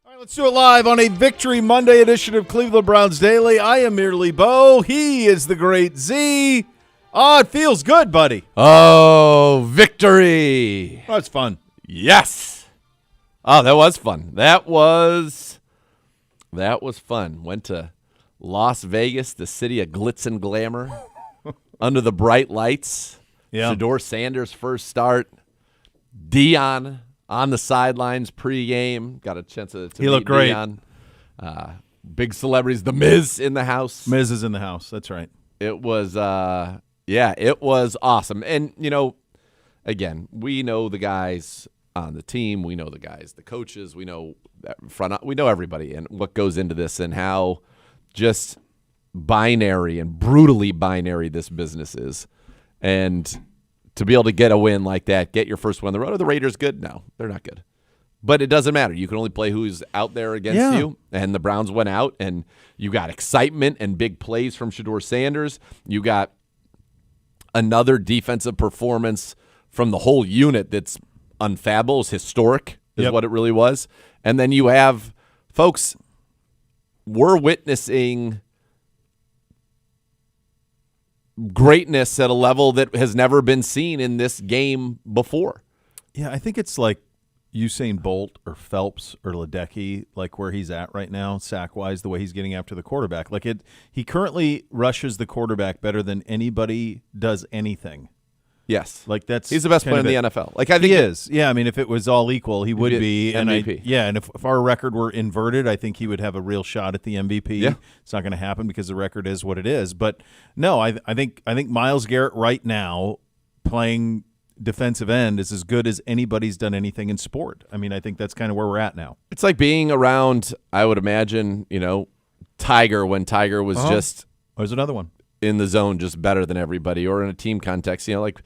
All right, let's do it live on a Victory Monday edition of Cleveland Browns Daily. I am merely Bo. He is the great Z. Oh, it feels good, buddy. Oh, victory. Oh, it's fun. Yes. Oh, that was fun. That was fun. Went to Las Vegas, the city of glitz and glamour, under the bright lights. Yeah. Shadore Sanders' first start. Dion on the sidelines pregame. Got a chance to He looked great. Dion. Big celebrities. The Miz in the house. Miz is in the house. That's right. It was, it was awesome. And, again, we know the guys on the team. We know the guys, the coaches. We know we know everybody and what goes into this and how just binary and brutally binary this business is. And to be able to get a win like that, get your first win on the road. Are the Raiders good? No, they're not good. But it doesn't matter. You can only play who's out there against you. And the Browns went out, and you got excitement and big plays from Shadore Sanders. You got another defensive performance from the whole unit that's unfathomable, is historic, is what it really was. And then you have, folks, we're witnessing greatness at a level that has never been seen in this game before. Yeah, I think it's like Usain Bolt or Phelps or Ledecky, like where he's at right now, sack-wise, the way he's getting after the quarterback. He currently rushes the quarterback better than anybody does anything. Yes, he's the best player in the NFL. I think he is. Yeah, I mean, if it was all equal, he would be MVP. And if our record were inverted, I think he would have a real shot at the MVP. Yeah. It's not going to happen because the record is what it is. But no, I think Myles Garrett right now playing defensive end is as good as anybody's done anything in sport. I mean, I think that's kind of where we're at now. Like being around, I would imagine, Tiger when Tiger was just There's another one. in the zone, just better than everybody, or in a team context, like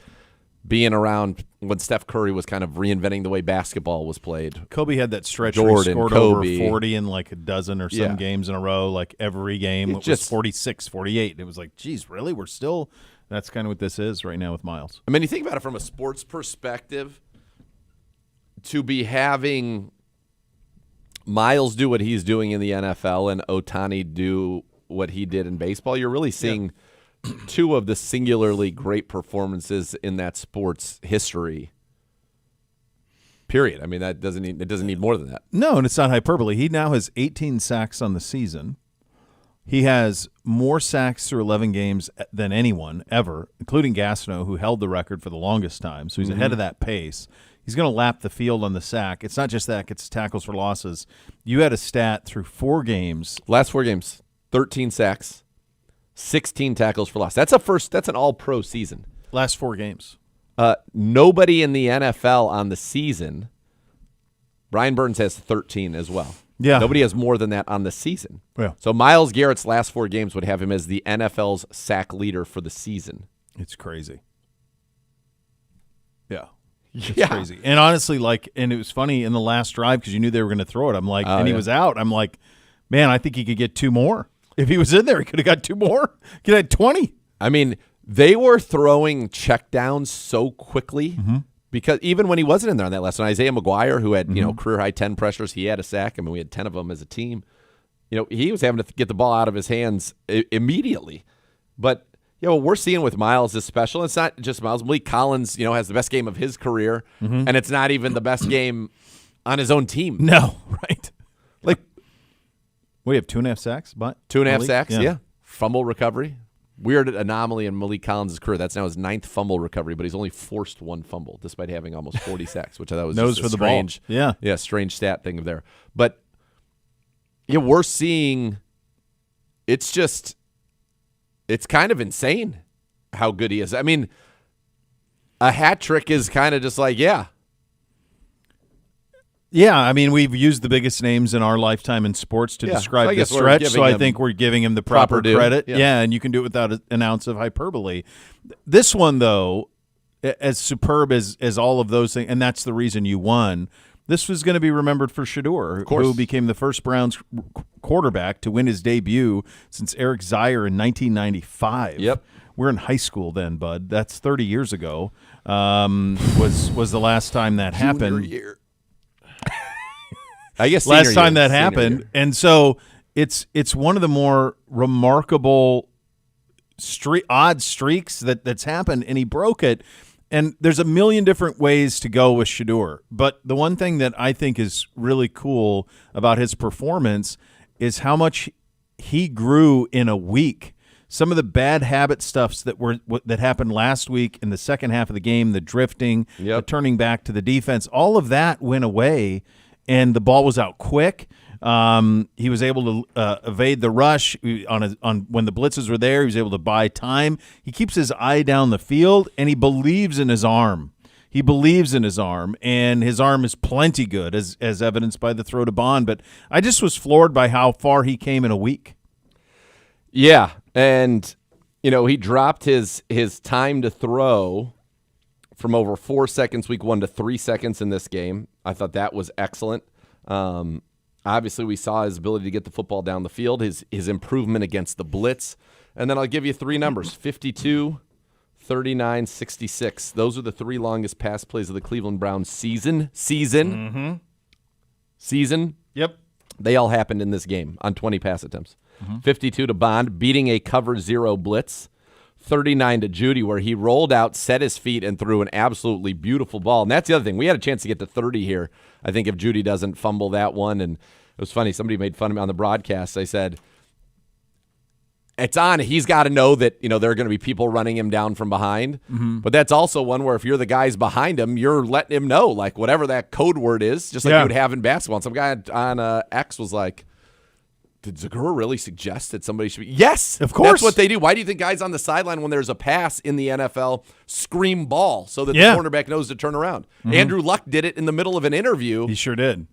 being around when Steph Curry was kind of reinventing the way basketball was played. Kobe had that stretch where he scored Kobe. over 40 in like a dozen or some games in a row, like every game. It was 46, 48. It was like, geez, really? We're still – that's kind of what this is right now with Myles. I mean, you think about it from a sports perspective, to be having Myles do what he's doing in the NFL and Ohtani do what he did in baseball, you're really seeing two of the singularly great performances in that sport's history. Period. I mean, it doesn't need more than that. No, and it's not hyperbole. He now has 18 sacks on the season. He has more sacks through 11 games than anyone ever, including Gastineau, who held the record for the longest time. So he's ahead of that pace. He's going to lap the field on the sack. It's not just that; it's tackles for losses. You had a stat through 4 games. Last 4 games, 13 sacks, 16 tackles for loss. That's an all-pro season. Last 4 games. Nobody in the NFL on the season. Brian Burns has 13 as well. Yeah. Nobody has more than that on the season. Yeah. So Myles Garrett's last 4 games would have him as the NFL's sack leader for the season. It's crazy. Yeah. It's crazy. And honestly, and it was funny in the last drive because you knew they were going to throw it. I'm like, he was out. I'm like, man, I think he could get 2 more. If he was in there, he could have got 2 more. Could have had 20. I mean, they were throwing checkdowns so quickly because even when he wasn't in there on that last one, Isaiah McGuire, who had career-high 10 pressures, he had a sack. I mean, we had 10 of them as a team. He was having to get the ball out of his hands immediately. But what we're seeing with Myles is special. It's not just Myles. Malik Collins, has the best game of his career, and it's not even the best game on his own team. No, right. We have 2.5 sacks, but 2.5 sacks, yeah. Fumble recovery. Weird anomaly in Malik Collins' career. That's now his 9th fumble recovery, but he's only forced 1 fumble despite having almost 40 sacks, which I thought was Nose just for a the strange, ball. Strange stat thing there. But we're seeing it's kind of insane how good he is. I mean, a hat trick is kind of just like, Yeah, I mean, we've used the biggest names in our lifetime in sports to describe the stretch, so I think we're giving him the proper credit. Yeah, and you can do it without an ounce of hyperbole. This one, though, as superb as all of those things, and that's the reason you won, this was going to be remembered for Shedeur, who became the first Browns quarterback to win his debut since Eric Zier in 1995. Yep. We're in high school then, bud. That's 30 years ago. Was the last time that happened. Junior year. last time that happened. And so it's one of the more remarkable odd streaks that's happened, and he broke it. And there's a million different ways to go with Shedeur. But the one thing that I think is really cool about his performance is how much he grew in a week. Some of the bad habit stuffs that happened last week in the second half of the game, the drifting, the turning back to the defense, all of that went away, and the ball was out quick. He was able to evade the rush on when the blitzes were there. He was able to buy time. He keeps his eye down the field, and he believes in his arm. He believes in his arm, and his arm is plenty good, as evidenced by the throw to Bond. But I just was floored by how far he came in a week. Yeah, and he dropped his time to throw from over 4 seconds week 1 to 3 seconds in this game. I thought that was excellent. Obviously, we saw his ability to get the football down the field, his improvement against the blitz. And then I'll give you 3 numbers, 52, 39, 66. Those are the 3 longest pass plays of the Cleveland Browns season. Mm-hmm. Season. Yep. They all happened in this game on 20 pass attempts. 52 to Bond, beating a cover 0 blitz. 39 to Jeudy, where he rolled out, set his feet, and threw an absolutely beautiful ball. And that's the other thing. We had a chance to get to 30 here, I think, if Jeudy doesn't fumble that one. And it was funny. Somebody made fun of me on the broadcast. They said, it's on. He's got to know that there are going to be people running him down from behind. Mm-hmm. But that's also one where if you're the guys behind him, you're letting him know, like, whatever that code word is, just like you would have in basketball. And some guy on X was like, did Zagura really suggest that somebody should be? Yes, of course. That's what they do. Why do you think guys on the sideline, when there's a pass in the NFL, scream ball so that the cornerback knows to turn around? Mm-hmm. Andrew Luck did it in the middle of an interview. He sure did.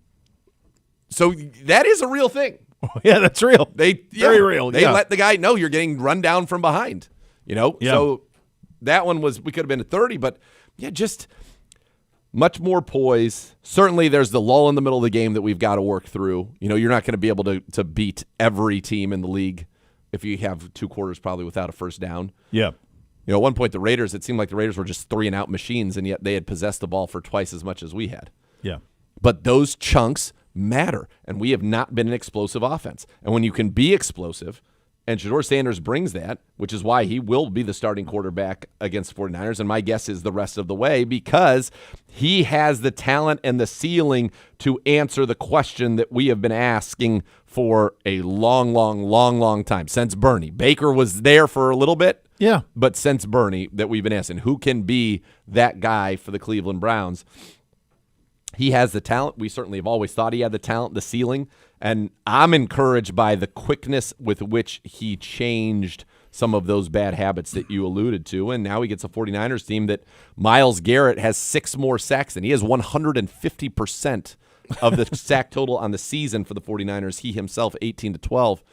So that is a real thing. Yeah, that's real. Very real. They let the guy know you're getting run down from behind. Yeah. So that one we could have been at 30, but just much more poise. Certainly there's the lull in the middle of the game that we've got to work through. You're not going to be able to beat every team in the league if you have 2 quarters probably without a first down. Yeah. At one point it seemed like the Raiders were just 3-and-out machines, and yet they had possessed the ball for twice as much as we had. Yeah. But those chunks matter, and we have not been an explosive offense. And when you can be explosive, and Shadore Sanders brings that, which is why he will be the starting quarterback against the 49ers, and my guess is the rest of the way, because he has the talent and the ceiling to answer the question that we have been asking for a long time, since Bernie. Baker was there for a little bit, but since Bernie that we've been asking, who can be that guy for the Cleveland Browns? He has the talent. We certainly have always thought he had the talent, the ceiling, and I'm encouraged by the quickness with which he changed some of those bad habits that you alluded to, and now he gets a 49ers team that Myles Garrett has 6 more sacks than. He has 150% of the sack total on the season for the 49ers. He himself, 18 to 12.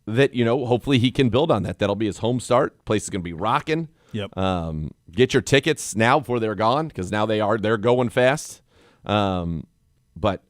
That, hopefully he can build on that. That'll be his home start. Place is going to be rocking. Yep. Get your tickets now before they're gone, because now they're going fast. But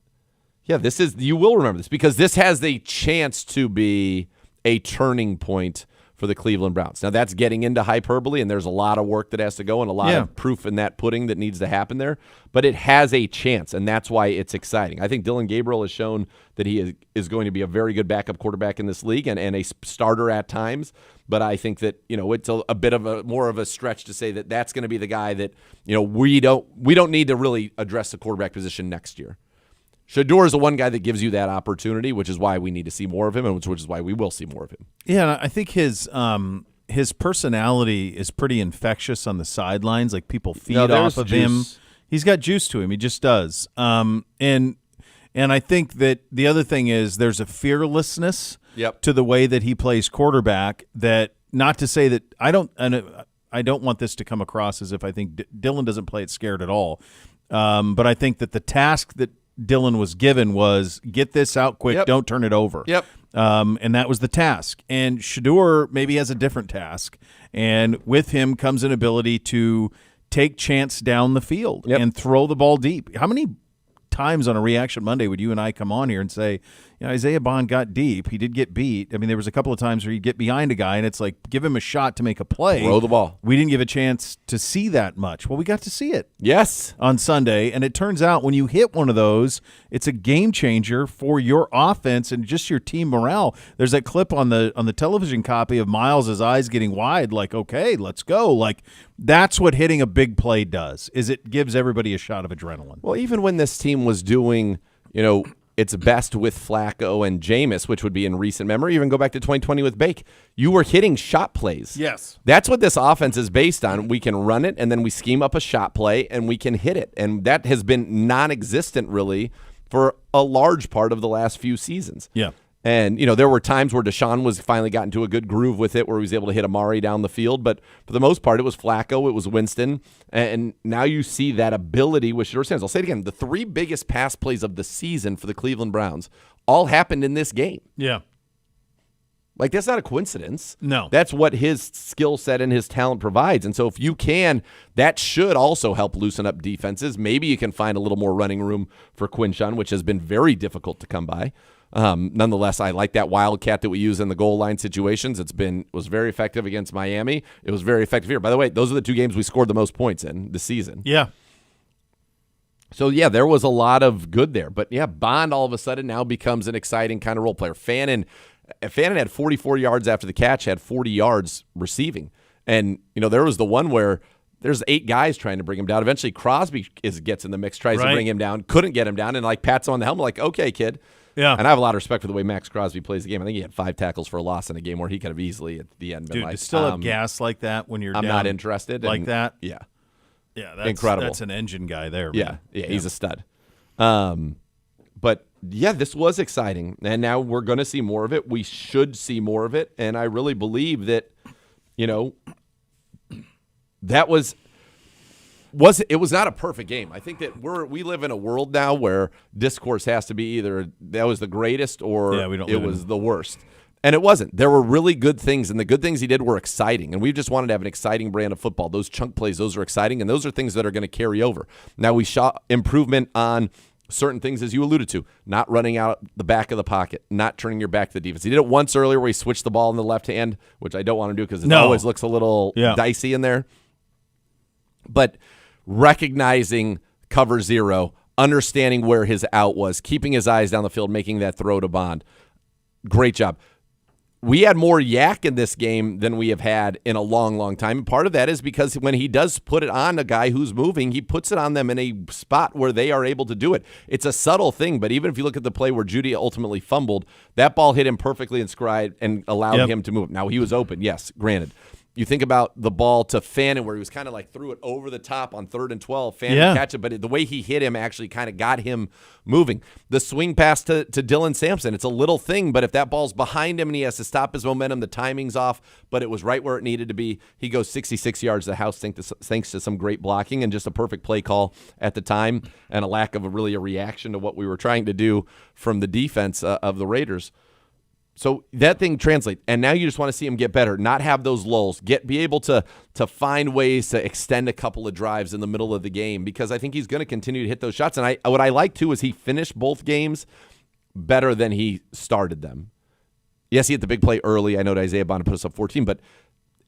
yeah, you will remember this, because this has the chance to be a turning point for the Cleveland Browns. Now that's getting into hyperbole, and there's a lot of work that has to go and a lot of proof in that pudding that needs to happen there. But it has a chance, and that's why it's exciting. I think Dylan Gabriel has shown that he is going to be a very good backup quarterback in this league and a starter at times. But I think that it's a bit of more of a stretch to say that that's going to be the guy that we don't need to really address the quarterback position next year. Shedeur is the one guy that gives you that opportunity, which is why we need to see more of him, and which is why we will see more of him. Yeah, and I think his personality is pretty infectious on the sidelines. Like, people feed off of him. He's got juice to him. He just does. And I think that the other thing is there's a fearlessness to the way that he plays quarterback. That, not to say that I don't want this to come across as if I think Dylan doesn't play it scared at all. But I think that the task that Dylan was given was get this out quick, don't turn it over. And that was the task. And Shedeur maybe has a different task. And with him comes an ability to take chance down the field and throw the ball deep. How many times on a Reaction Monday would you and I come on here and say, Isaiah Bond got deep. He did get beat. I mean, there was a couple of times where he'd get behind a guy, and it's like, give him a shot to make a play. Throw the ball. We didn't give a chance to see that much. Well, we got to see it. Yes. On Sunday, and it turns out when you hit one of those, it's a game changer for your offense and just your team morale. There's that clip on the television copy of Myles' eyes getting wide, like, okay, let's go. Like, that's what hitting a big play does, is it gives everybody a shot of adrenaline. Well, even when this team was doing, its best with Flacco and Jameis, which would be in recent memory, even go back to 2020 with Bake, you were hitting shot plays. Yes. That's what this offense is based on. We can run it, and then we scheme up a shot play, and we can hit it. And that has been non-existent, really, for a large part of the last few seasons. Yeah. And, there were times where Deshaun was finally got into a good groove with it where he was able to hit Amari down the field. But for the most part, it was Flacco, it was Winston. And now you see that ability with Shadore Sanders. I'll say it again. The 3 biggest pass plays of the season for the Cleveland Browns all happened in this game. Yeah. Like, that's not a coincidence. No. That's what his skill set and his talent provides. And so if you can, that should also help loosen up defenses. Maybe you can find a little more running room for Quinshon, which has been very difficult to come by. Nonetheless, I like that wildcat that we use in the goal line situations. Was very effective against Miami. It was very effective here. By the way, those are the 2 games we scored the most points in this season. Yeah. So, yeah, there was a lot of good there. But, yeah, Bond all of a sudden now becomes an exciting kind of role player. Fannin had 44 yards after the catch, had 40 yards receiving. And, there was the one where there's 8 guys trying to bring him down. Eventually, Crosby gets in the mix, tries to bring him down, couldn't get him down, and, pats him on the helmet like, okay, kid. Yeah. And I have a lot of respect for the way Max Crosby plays the game. I think he had 5 tackles for a loss in a game where he could have easily at the end been to still have gas like that when you're I'm down not interested. like that. Yeah. Yeah, that's incredible. That's an engine guy there. Yeah, he's a stud. But, yeah, this was exciting. And now we're going to see more of it. We should see more of it. And I really believe that, that was not a perfect game. I think that we live in a world now where discourse has to be either that was the greatest or it was the worst. And it wasn't. There were really good things, and the good things he did were exciting. And we just wanted to have an exciting brand of football. Those chunk plays, those are exciting, and those are things that are going to carry over. Now we saw improvement on certain things, as you alluded to, not running out the back of the pocket, not turning your back to the defense. He did it once earlier where he switched the ball in the left hand, which I don't want to do because it always looks a little dicey in there. But recognizing cover 0, understanding where his out was, keeping his eyes down the field, making that throw to Bond. Great job. We had more yak in this game than we have had in a long, long time. And part of that is because when he does put it on a guy who's moving, he puts it on them in a spot where they are able to do it. It's a subtle thing, but even if you look at the play where Judy ultimately fumbled, that ball hit him perfectly in stride and allowed him to move. Now, he was open, yes, granted. You think about the ball to Fannin where he was kind of like threw it over the top on 3rd and 12. Fannin catch it, but the way he hit him actually kind of got him moving. The swing pass to Dylan Sampson, it's a little thing, but if that ball's behind him and he has to stop his momentum, the timing's off, but it was right where it needed to be. He goes 66 yards to the house thanks to some great blocking and just a perfect play call at the time and a lack of a reaction to what we were trying to do from the defense of the Raiders. So that thing translates, and now you just want to see him get better, not have those lulls, be able to find ways to extend a couple of drives in the middle of the game because I think he's going to continue to hit those shots. And what I like, too, is he finished both games better than he started them. Yes, he hit the big play early. I know Isaiah Bond put us up 14, but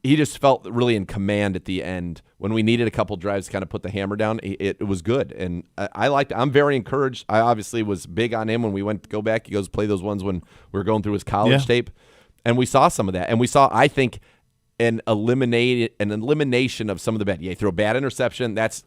he just felt really in command at the end. When we needed a couple drives to kind of put the hammer down, it was good. And I liked it. I'm very encouraged. I obviously was big on him when we went to go back. He goes play those ones when we were going through his college tape. And we saw some of that. And we saw, I think, an elimination of some of the bad. Yeah, he threw a bad interception. That's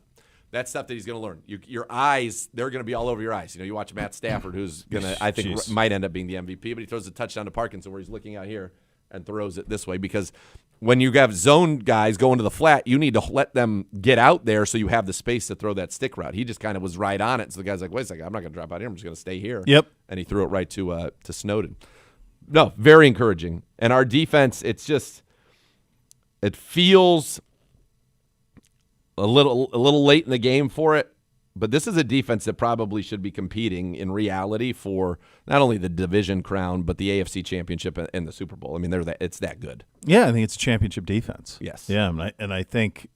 stuff that he's going to learn. Your eyes, they're going to be all over your eyes. You watch Matt Stafford, who's going to, I think, might end up being the MVP, but he throws a touchdown to Parkinson where he's looking out here and throws it this way because when you have zone guys going to the flat, you need to let them get out there so you have the space to throw that stick route. He just kind of was right on it. So the guy's like, wait a second, I'm not going to drop out here. I'm just going to stay here. Yep. And he threw it right to Snowden. No, very encouraging. And our defense, it feels a little late in the game for it. But this is a defense that probably should be competing in reality for not only the division crown, but the AFC Championship and the Super Bowl. I mean, it's that good. Yeah, I think it's a championship defense. Yes. Yeah, and I think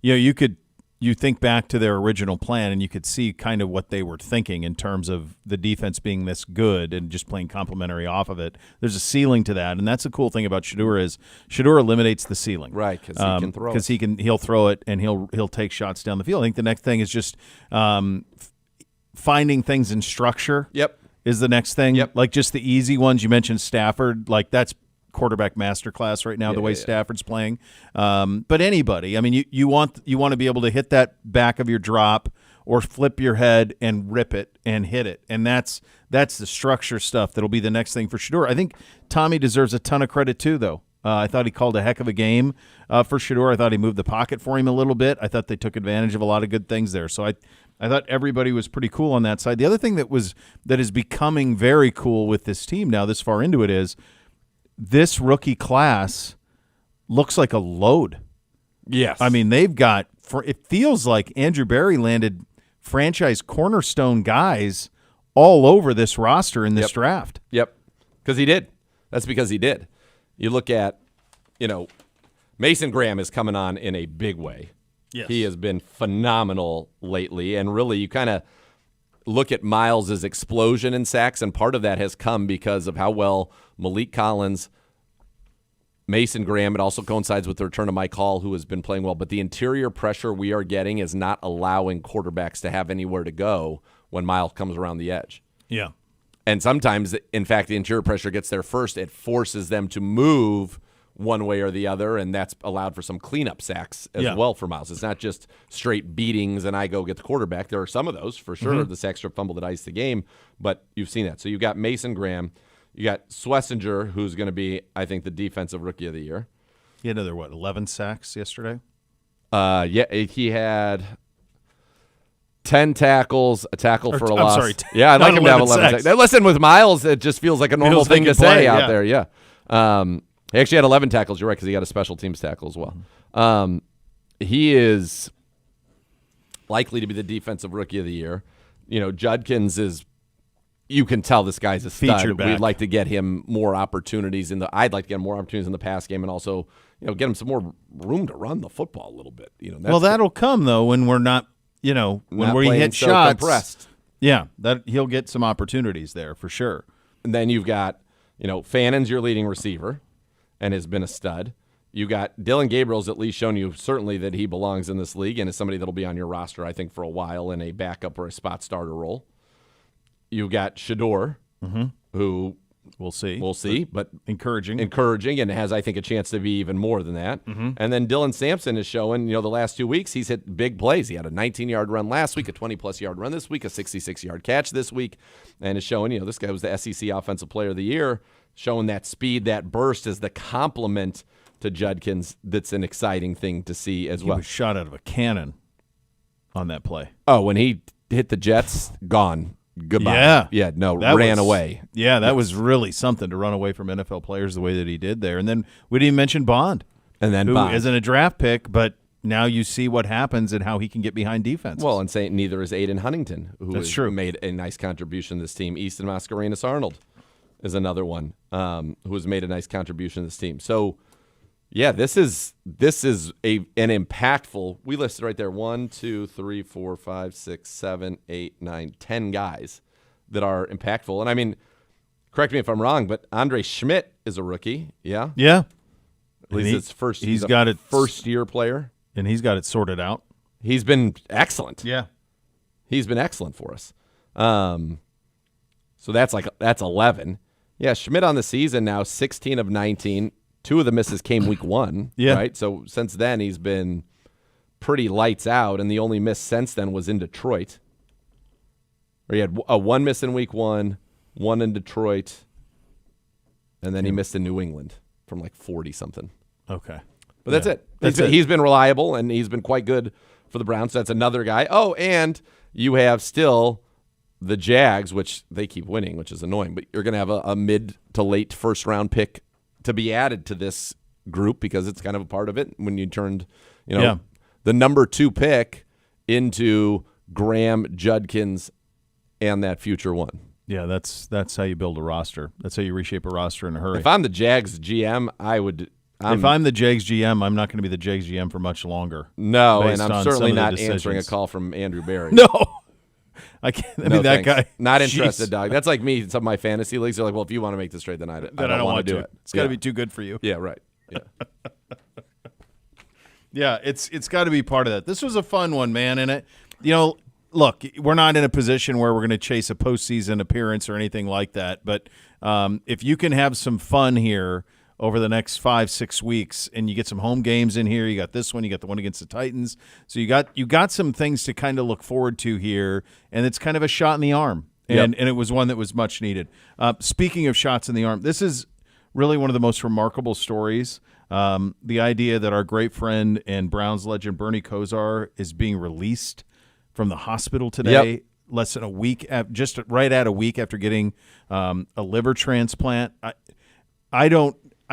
you could you think back to their original plan, and you could see kind of what they were thinking in terms of the defense being this good and just playing complementary off of it. There's a ceiling to that, and that's the cool thing about Shedeur is Shedeur eliminates the ceiling, right? Because he can throw. Because he'll throw it and he'll take shots down the field. I think the next thing is just finding things in structure. Yep, is the next thing. Yep, like just the easy ones. You mentioned Stafford, like that's quarterback masterclass right now, the way Stafford's playing. But anybody, I mean, you want to be able to hit that back of your drop or flip your head and rip it and hit it, and that's the structure stuff that'll be the next thing for Shedeur. I think Tommy deserves a ton of credit too, though. I thought he called a heck of a game for Shedeur. I thought he moved the pocket for him a little bit. I thought they took advantage of a lot of good things there. So I thought everybody was pretty cool on that side. The other thing that is becoming very cool with this team now, this far into it, is this rookie class looks like a load. Yes. I mean, they've got – it feels like Andrew Berry landed franchise cornerstone guys all over this roster in this draft. Yep, because he did. That's because he did. You look at, Mason Graham is coming on in a big way. Yes. He has been phenomenal lately, and really you kind of look at Myles' explosion in sacks, and part of that has come because of how well Malik Collins, Mason Graham, it also coincides with the return of Mike Hall, who has been playing well, but the interior pressure we are getting is not allowing quarterbacks to have anywhere to go when Myles comes around the edge. Yeah. And sometimes, in fact, the interior pressure gets there first. It forces them to move one way or the other, and that's allowed for some cleanup sacks as well for Myles. It's not just straight beatings and I go get the quarterback. There are some of those, for sure, the sack strip fumble that iced the game, but you've seen that. So you've got Mason Graham. You got Schlesinger, who's going to be, I think, the defensive rookie of the year. He had another, 11 sacks yesterday? He had 10 tackles, a tackle for a loss. I'm sorry. Yeah, I'd like him to have 11 sacks. Listen, with Myles, it just feels like a normal thing to say out there. Yeah. He actually had 11 tackles. You're right, because he got a special teams tackle as well. He is likely to be the defensive rookie of the year. Judkins is, you can tell this guy's a stud. We'd like to get him more opportunities I'd like to get him more opportunities in the pass game, and also, get him some more room to run the football a little bit. That'll come though when we're not, when we hit so shots. Compressed. Yeah, that he'll get some opportunities there for sure. And then you've got, Fannon's your leading receiver and has been a stud. You got Dylan Gabriel's at least shown you certainly that he belongs in this league and is somebody that'll be on your roster, I think, for a while in a backup or a spot starter role. You got Shedeur, who we'll see, but encouraging, and has, I think, a chance to be even more than that. And then Dylan Sampson is showing, the last 2 weeks he's hit big plays. He had a 19-yard run last week, a 20-plus yard run this week, a 66-yard catch this week, and is showing, this guy was the SEC Offensive Player of the Year, showing that speed, that burst as the complement to Judkins. That's an exciting thing to see as well. He was shot out of a cannon on that play. Oh, when he hit the Jets, gone. Goodbye. Ran away. Yeah, that was really something to run away from NFL players the way that he did there. And then we didn't mention Bond. And then who Bond isn't a draft pick, but now you see what happens and how he can get bebehind defense. Well, and saying neither is Aiden Huntington, who That's true. Made a nice contribution to this team. Easton Mascarenas Arnold is another one who has made a nice contribution to this team. So, yeah, this is an impactful. We listed right there 1, 2, 3, 4, 5, 6, 7, 8, 9, 10 guys that are impactful. And I mean, correct me if I'm wrong, but Andre Schmidt is a rookie. Yeah. Yeah. At least it's first. He's got it first-year player, and he's got it sorted out. He's been excellent. Yeah. He's been excellent for us. So that's 11. Yeah, Schmidt on the season now 16 of 19. 2 of the misses came week 1, right? So since then, he's been pretty lights out, and the only miss since then was in Detroit, where he had a 1 miss in week 1, 1 in Detroit, and then he missed in New England from like 40-something. Okay. But that's it. He's been reliable, and he's been quite good for the Browns. So that's another guy. Oh, and you have still the Jags, which they keep winning, which is annoying, but you're going to have a mid to late first-round pick to be added to this group because it's kind of a part of it when you turned, the number 2 pick into Graham, Judkins, and that future one. Yeah, that's how you build a roster. That's how you reshape a roster in a hurry. If I'm the Jags GM, I would If I'm the Jags GM, I'm not going to be the Jags GM for much longer. No, and I'm certainly not answering a call from Andrew Berry. No. I can't. I mean, that thanks. guy. Not interested, dog. That's like me. Some of my fantasy leagues are like, well, if you want to make this trade, then I don't want to do it. It's got to be too good for you. Yeah, right. Yeah. Yeah, it's got to be part of that. This was a fun one, man. And look, we're not in a position where we're going to chase a postseason appearance or anything like that. But if you can have some fun here over the next 5-6 weeks, and you get some home games in here, you got this one, you got the one against the Titans, so you got some things to kind of look forward to here, and it's kind of a shot in the arm, and it was one that was much needed. Speaking of shots in the arm, this is really one of the most remarkable stories. The idea that our great friend and Browns legend Bernie Kosar is being released from the hospital today, less than a week, just right at a week after getting a liver transplant. I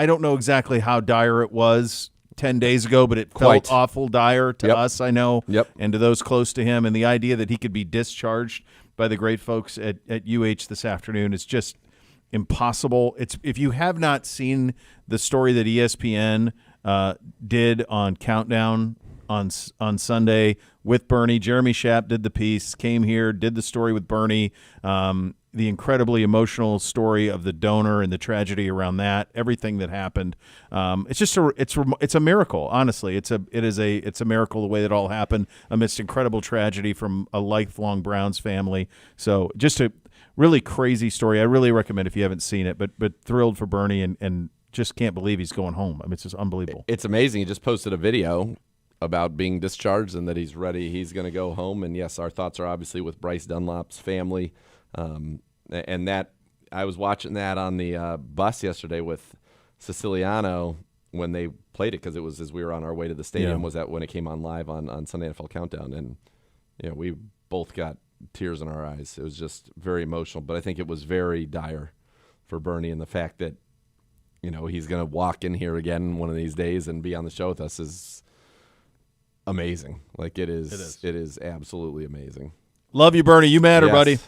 don't know exactly how dire it was 10 days ago, but it felt awful dire to us, I know, and to those close to him. And the idea that he could be discharged by the great folks at UH this afternoon is just impossible. If you have not seen the story that ESPN did on Countdown on Sunday with Bernie, Jeremy Schaap did the piece, came here, did the story with Bernie, the incredibly emotional story of the donor and the tragedy around that, everything that happened. It's just it's a miracle. Honestly, it's a miracle the way that all happened amidst incredible tragedy from a lifelong Browns family. So just a really crazy story. I really recommend if you haven't seen it, but thrilled for Bernie and just can't believe he's going home. I mean, it's just unbelievable. It's amazing. He just posted a video about being discharged and that he's ready. He's going to go home. And yes, our thoughts are obviously with Bryce Dunlap's family. And that I was watching that on the bus yesterday with Siciliano when they played it, because it was as we were on our way to the stadium. Was that when it came on live on Sunday NFL Countdown, and we both got tears in our eyes. It was just very emotional, but I think it was very dire for Bernie, and the fact that he's going to walk in here again one of these days and be on the show with us is amazing. Like it is absolutely amazing. Love you, Bernie. You matter, buddy.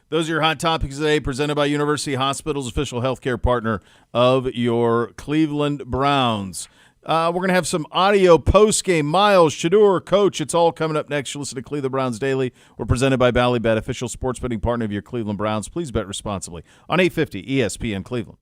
Those are your hot topics today, presented by University Hospitals, official healthcare partner of your Cleveland Browns. We're going to have some audio post-game. Myles, Shedeur, Coach, it's all coming up next. You listen to Cleveland Browns Daily. We're presented by Ballybet, official sports betting partner of your Cleveland Browns. Please bet responsibly on 850 ESPN Cleveland.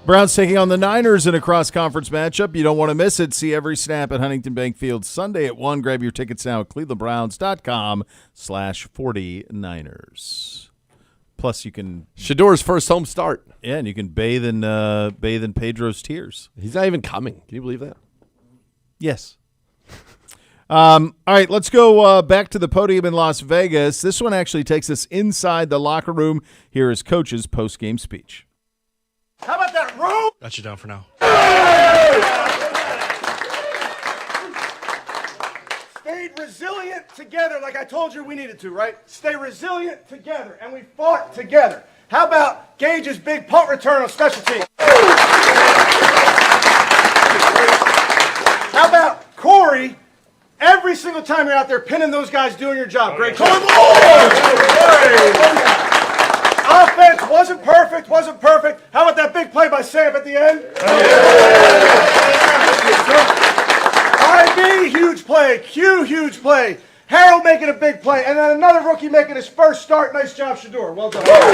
Browns taking on the Niners in a cross-conference matchup. You don't want to miss it. See every snap at Huntington Bank Field Sunday at 1. Grab your tickets now at clevelandbrowns.com/49ers. Plus, you can Shadore's first home start. Yeah, and you can bathe in Pedro's tears. He's not even coming. Can you believe that? Yes. All right, let's go back to the podium in Las Vegas. This one actually takes us inside the locker room. Here is Coach's post-game speech. How about that room? Got you down for now. Stayed resilient together like I told you we needed to, right? Stay resilient together, and we fought together. How about Gage's big punt return on special teams? How about Corey, every single time you're out there pinning those guys doing your job? Great job. Offense wasn't perfect. How about that big play by Sam at the end? IB, huge play. Q, huge play. Harold making a big play. And then another rookie making his first start. Nice job, Shedeur. Well done. There's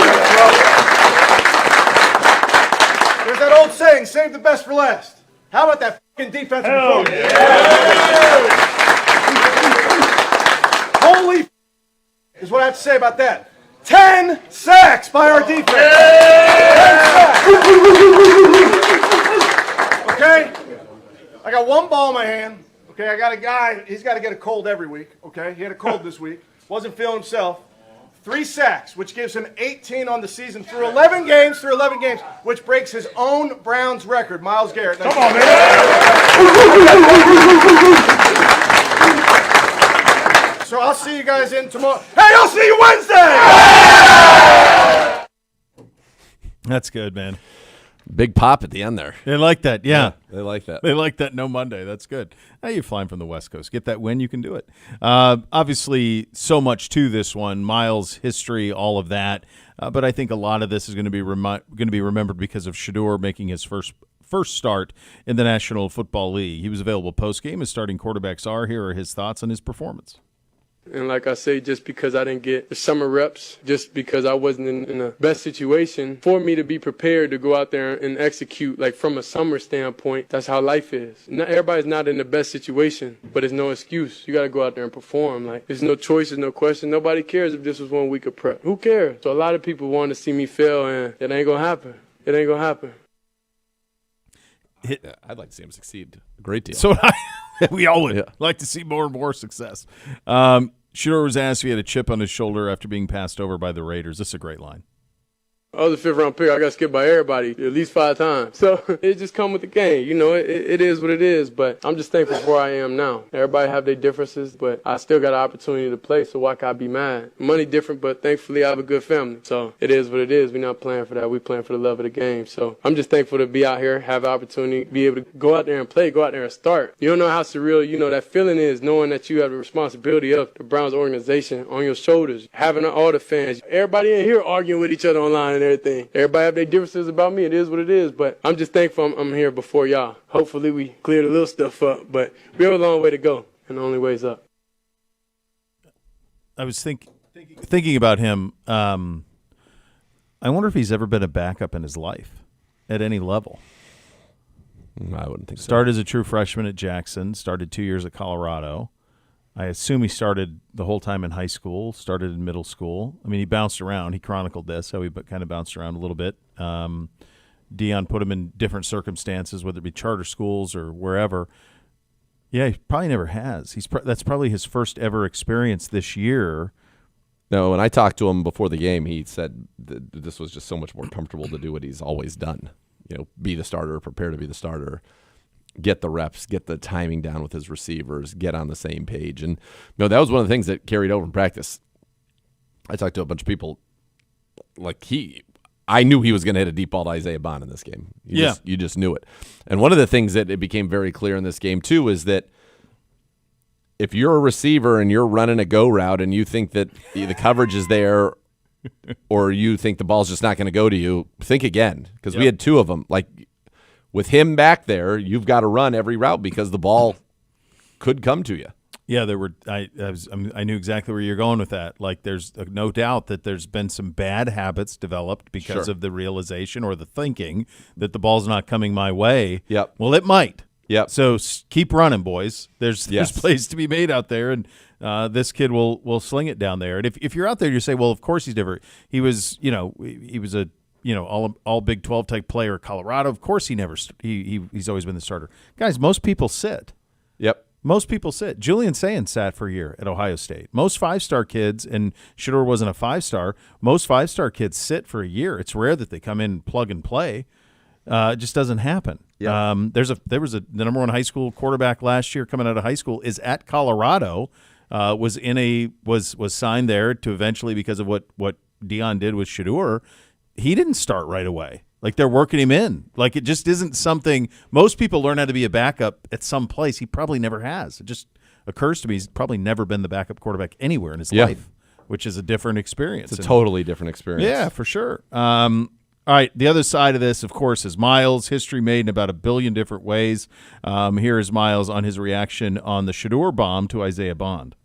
that old saying, save the best for last. How about that fucking defensive performance? Holy is what I have to say about that. 10 sacks by our defense. 10 sacks. Okay? I got one ball in my hand. Okay, I got a guy, he's got to get a cold every week. Okay, he had a cold this week. Wasn't feeling himself. 3 sacks, which gives him 18 on the season through 11 games, which breaks his own Browns record. Myles Garrett. Come on, man. So I'll see you guys in tomorrow. Hey, I'll see you Wednesday! That's good, man. Big pop at the end there. They like that, yeah. They like that. They like that no Monday. That's good. Now you're flying from the West Coast. Get that win, you can do it. Obviously, so much to this one. Myles' history, all of that. But I think a lot of this is going to be remembered because of Shedeur making his first start in the National Football League. He was available post-game as starting quarterbacks are. Here are his thoughts on his performance. And like I say, just because I didn't get the summer reps, just because I wasn't in the best situation for me to be prepared to go out there and execute, like from a summer standpoint, that's how life is. Not everybody's not in the best situation, but it's no excuse. You got to go out there and perform. Like, there's no choice, there's no question. Nobody cares if this was 1 week of prep. Who cares? So a lot of people want to see me fail, and it ain't going to happen. It ain't going to happen. I'd like to see him succeed. A great deal. So we all would like to see more and more success. Shedeur was asked if he had a chip on his shoulder after being passed over by the Raiders. This is a great line. I was a 5th-round pick. I got skipped by everybody at least 5 times. So it just come with the game. You know, it is what it is. But I'm just thankful for where I am now. Everybody have their differences, but I still got an opportunity to play, so why can I be mad? Money different, but thankfully I have a good family. So it is what it is. We're not playing for that. We're playing for the love of the game. So I'm just thankful to be out here, have an opportunity, be able to go out there and play, go out there and start. You don't know how surreal, that feeling is, knowing that you have the responsibility of the Browns organization on your shoulders, having all the fans. Everybody in here arguing with each other online and everything. Everybody have their differences about me. It is what it is. But I'm just thankful I'm here before y'all. Hopefully we cleared a little stuff up. But we have a long way to go, and the only way is up. I was thinking about him. I wonder if he's ever been a backup in his life at any level. I wouldn't think so. Started as a true freshman at Jackson. Started 2 years at Colorado. I assume he started the whole time in high school, started in middle school. I mean, he bounced around. He chronicled this, how he kind of bounced around a little bit. Deion put him in different circumstances, whether it be charter schools or wherever. Yeah, he probably never has. That's probably his first ever experience this year. No, when I talked to him before the game, he said that this was just so much more comfortable to do what he's always done. Be the starter, prepare to be the starter. Get the reps, get the timing down with his receivers, get on the same page. And that was one of the things that carried over in practice. I talked to a bunch of people, I knew he was going to hit a deep ball to Isaiah Bond in this game. You just knew it. And one of the things that it became very clear in this game, too, is that if you're a receiver and you're running a go route and you think that the coverage is there or you think the ball's just not going to go to you, think again. Because we had 2 of them. With him back there, you've got to run every route because the ball could come to you. Yeah, there were. I knew exactly where you're going with that. Like, there's no doubt that there's been some bad habits developed because of the realization or the thinking that the ball's not coming my way. Yep. Well, it might. Yep. So keep running, boys. There's plays to be made out there, and this kid will sling it down there. And if you're out there, you say, well, of course he's different. He was a all Big 12 type player at Colorado. Of course he's always been the starter. Guys, most people sit. Yep. Most people sit. Julian Sayans sat for a year at Ohio State. Most 5-star kids, and Shedeur wasn't a 5-star, most 5-star kids sit for a year. It's rare that they come in and plug and play. It just doesn't happen. Yeah. The number one high school quarterback last year coming out of high school is at Colorado. Was signed there to eventually, because of what Deion did with Shedeur, he didn't start right away. Like, they're working him in. Like, it just isn't something – most people learn how to be a backup at some place. He probably never has. It just occurs to me he's probably never been the backup quarterback anywhere in his life, which is a different experience. It's a totally different experience. Yeah, for sure. All right, the other side of this, of course, is Myles. History made in about a billion different ways. Here is Myles on his reaction on the Shedeur bomb to Isaiah Bond.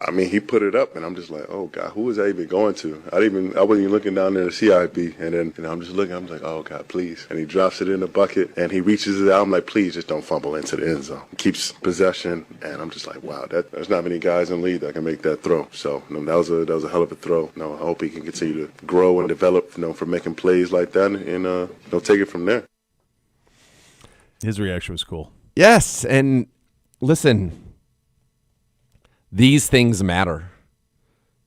I mean, he put it up, and I'm just like, oh, God, who is that even going to? I wasn't even looking down there to see IB, and then I'm just looking. I'm like, oh, God, please. And he drops it in the bucket, and he reaches it out. I'm like, please, just don't fumble into the end zone. Keeps possession, and I'm just like, wow, there's not many guys in the league that can make that throw. So that was a hell of a throw. I hope he can continue to grow and develop, for making plays like that, and they'll take it from there. His reaction was cool. Yes, and listen. These things matter.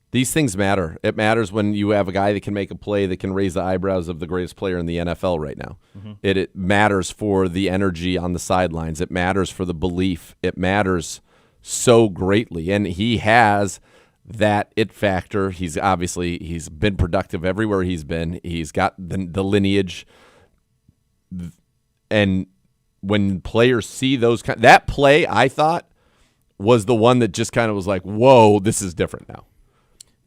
These things matter. It matters when you have a guy that can make a play that can raise the eyebrows of the greatest player in the NFL right now. Mm-hmm. It matters for the energy on the sidelines. It matters for the belief. It matters so greatly. And he has that it factor. He's been productive everywhere he's been. He's got the lineage. And when players see that play, I thought, was the one that just kind of was like, whoa, this is different now.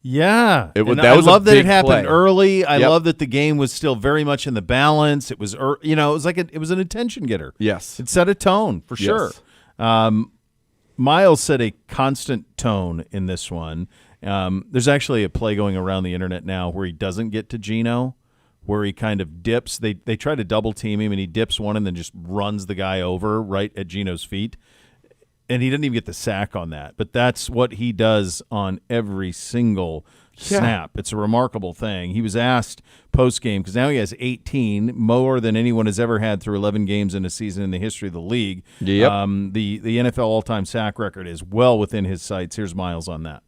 Yeah. I love that it happened play. early. I love that the game was still very much in the balance. It was, it was like it was an attention getter. Yes. It set a tone for sure. Myles set a constant tone in this one. There's actually a play going around the internet now where he doesn't get to Geno, where he kind of dips. They try to double team him, and he dips one and then just runs the guy over right at Geno's feet. And he didn't even get the sack on that. But that's what he does on every single snap. It's a remarkable thing. He was asked post-game, because now he has 18, more than anyone has ever had through 11 games in a season in the history of the league. Yep. The NFL all-time sack record is well within his sights. Here's Myles on that.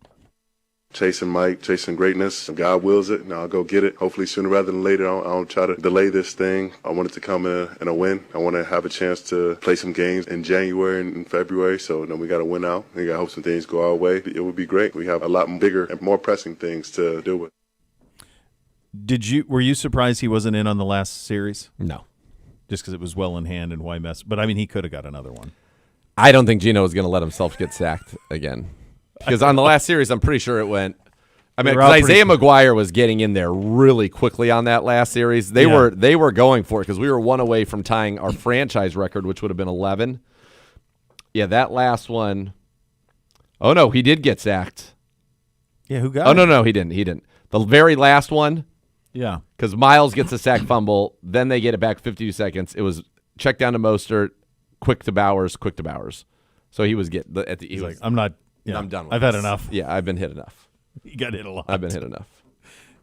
Chasing Mike, chasing greatness. If God wills it, and I'll go get it. Hopefully sooner rather than later. I don't try to delay this thing. I want it to come in a win. I want to have a chance to play some games in January and February. So we got to win out. We got to hope some things go our way. It would be great. We have a lot bigger and more pressing things to deal with. Were you surprised he wasn't in on the last series? No. Just because it was well in hand and why mess? But, I mean, he could have got another one. I don't think Geno was going to let himself get sacked again. Because on the last series, I'm pretty sure it went. I mean, Isaiah McGuire was getting in there really quickly on that last series. They were going for it because we were one away from tying our franchise record, which would have been 11. Yeah, that last one. Oh no, he did get sacked. Yeah, who got? Oh no, he didn't. He didn't. The very last one. Yeah, because Myles gets a sack fumble, then they get it back 52 seconds. It was check down to Mostert, quick to Bowers. So he was He's like, I'm not. Yeah, I'm done with I've this. had enough. Yeah, I've been hit enough. You got hit a lot. I've been hit enough.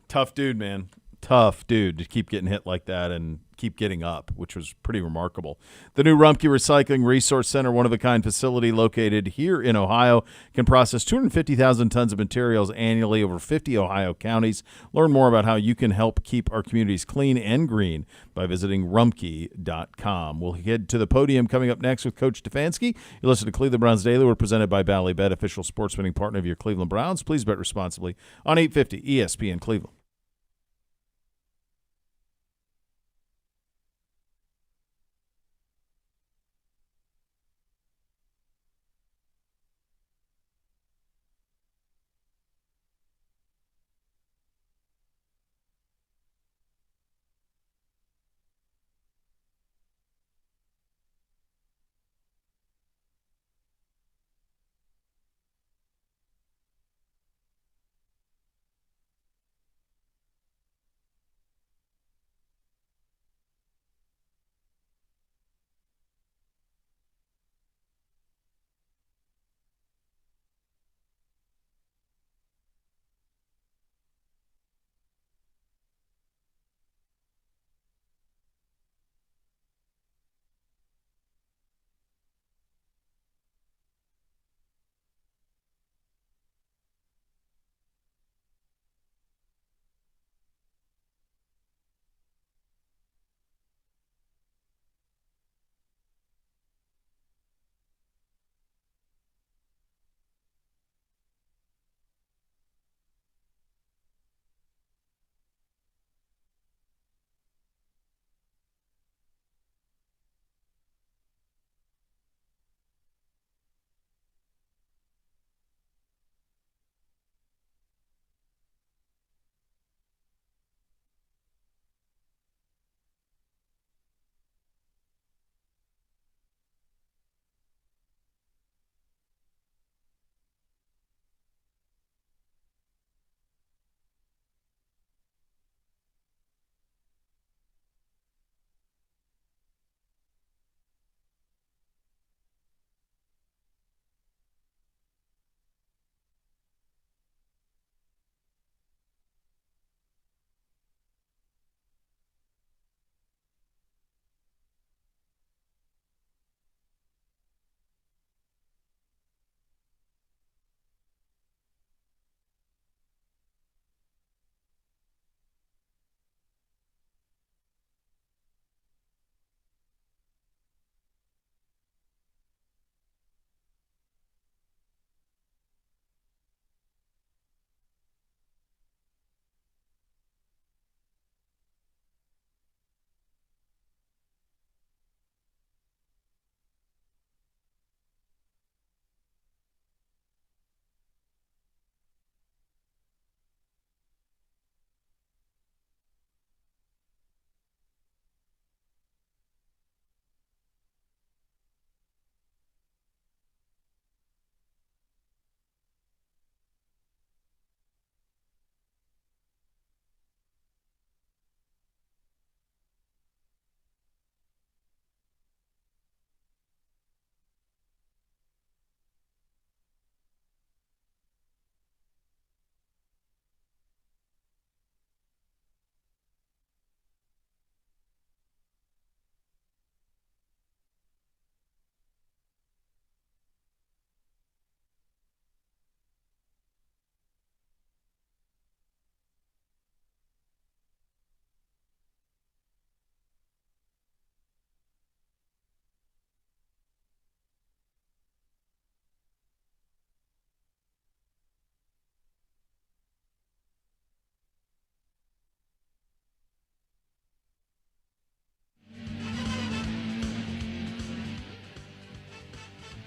Tough dude, man. Tough dude to keep getting hit like that and keep getting up, which was pretty remarkable. The new Rumpke Recycling Resource Center, one-of-a-kind facility located here in Ohio, can process 250,000 tons of materials annually over 50 Ohio counties. Learn more about how you can help keep our communities clean and green by visiting rumpke.com. We'll head to the podium coming up next with Coach Stfansky. You listen to Cleveland Browns Daily. We're presented by Bally Bet, official sports betting partner of your Cleveland Browns. Please bet responsibly on 850 ESPN Cleveland.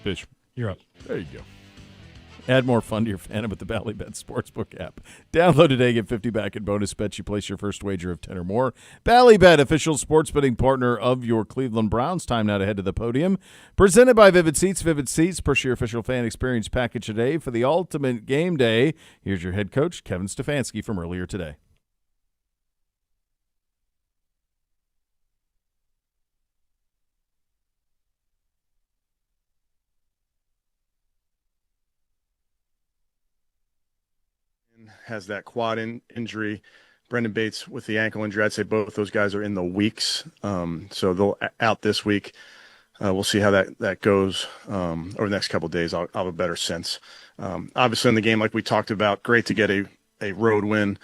Fish, you're up. There you go. Add more fun to your fan with the Ballybet Sportsbook app. Download today, get 50 back in bonus bets. You place your first wager of 10 or more. Ballybet, official sports betting partner of your Cleveland Browns. Time now to head to the podium. Presented by Vivid Seats. Vivid Seats, push your official fan experience package today for the ultimate game day. Here's your head coach, Kevin Stfansky, from earlier today. Has that quad injury. Brendan Bates with the ankle injury. I'd say both those guys are in the weeks. So they'll out this week. We'll see how that goes over the next couple of days. I'll have a better sense. Obviously in the game, like we talked about, great to get a road win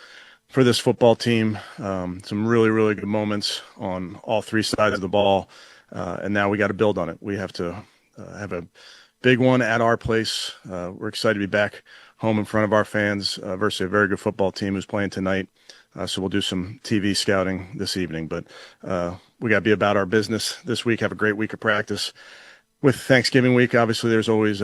for this football team. Some really, really good moments on all three sides of the ball. And now we got to build on it. We have to have a big one at our place. We're excited to be back home in front of our fans versus a very good football team who's playing tonight. So we'll do some TV scouting this evening. But we got to be about our business this week, have a great week of practice. With Thanksgiving week, obviously there's always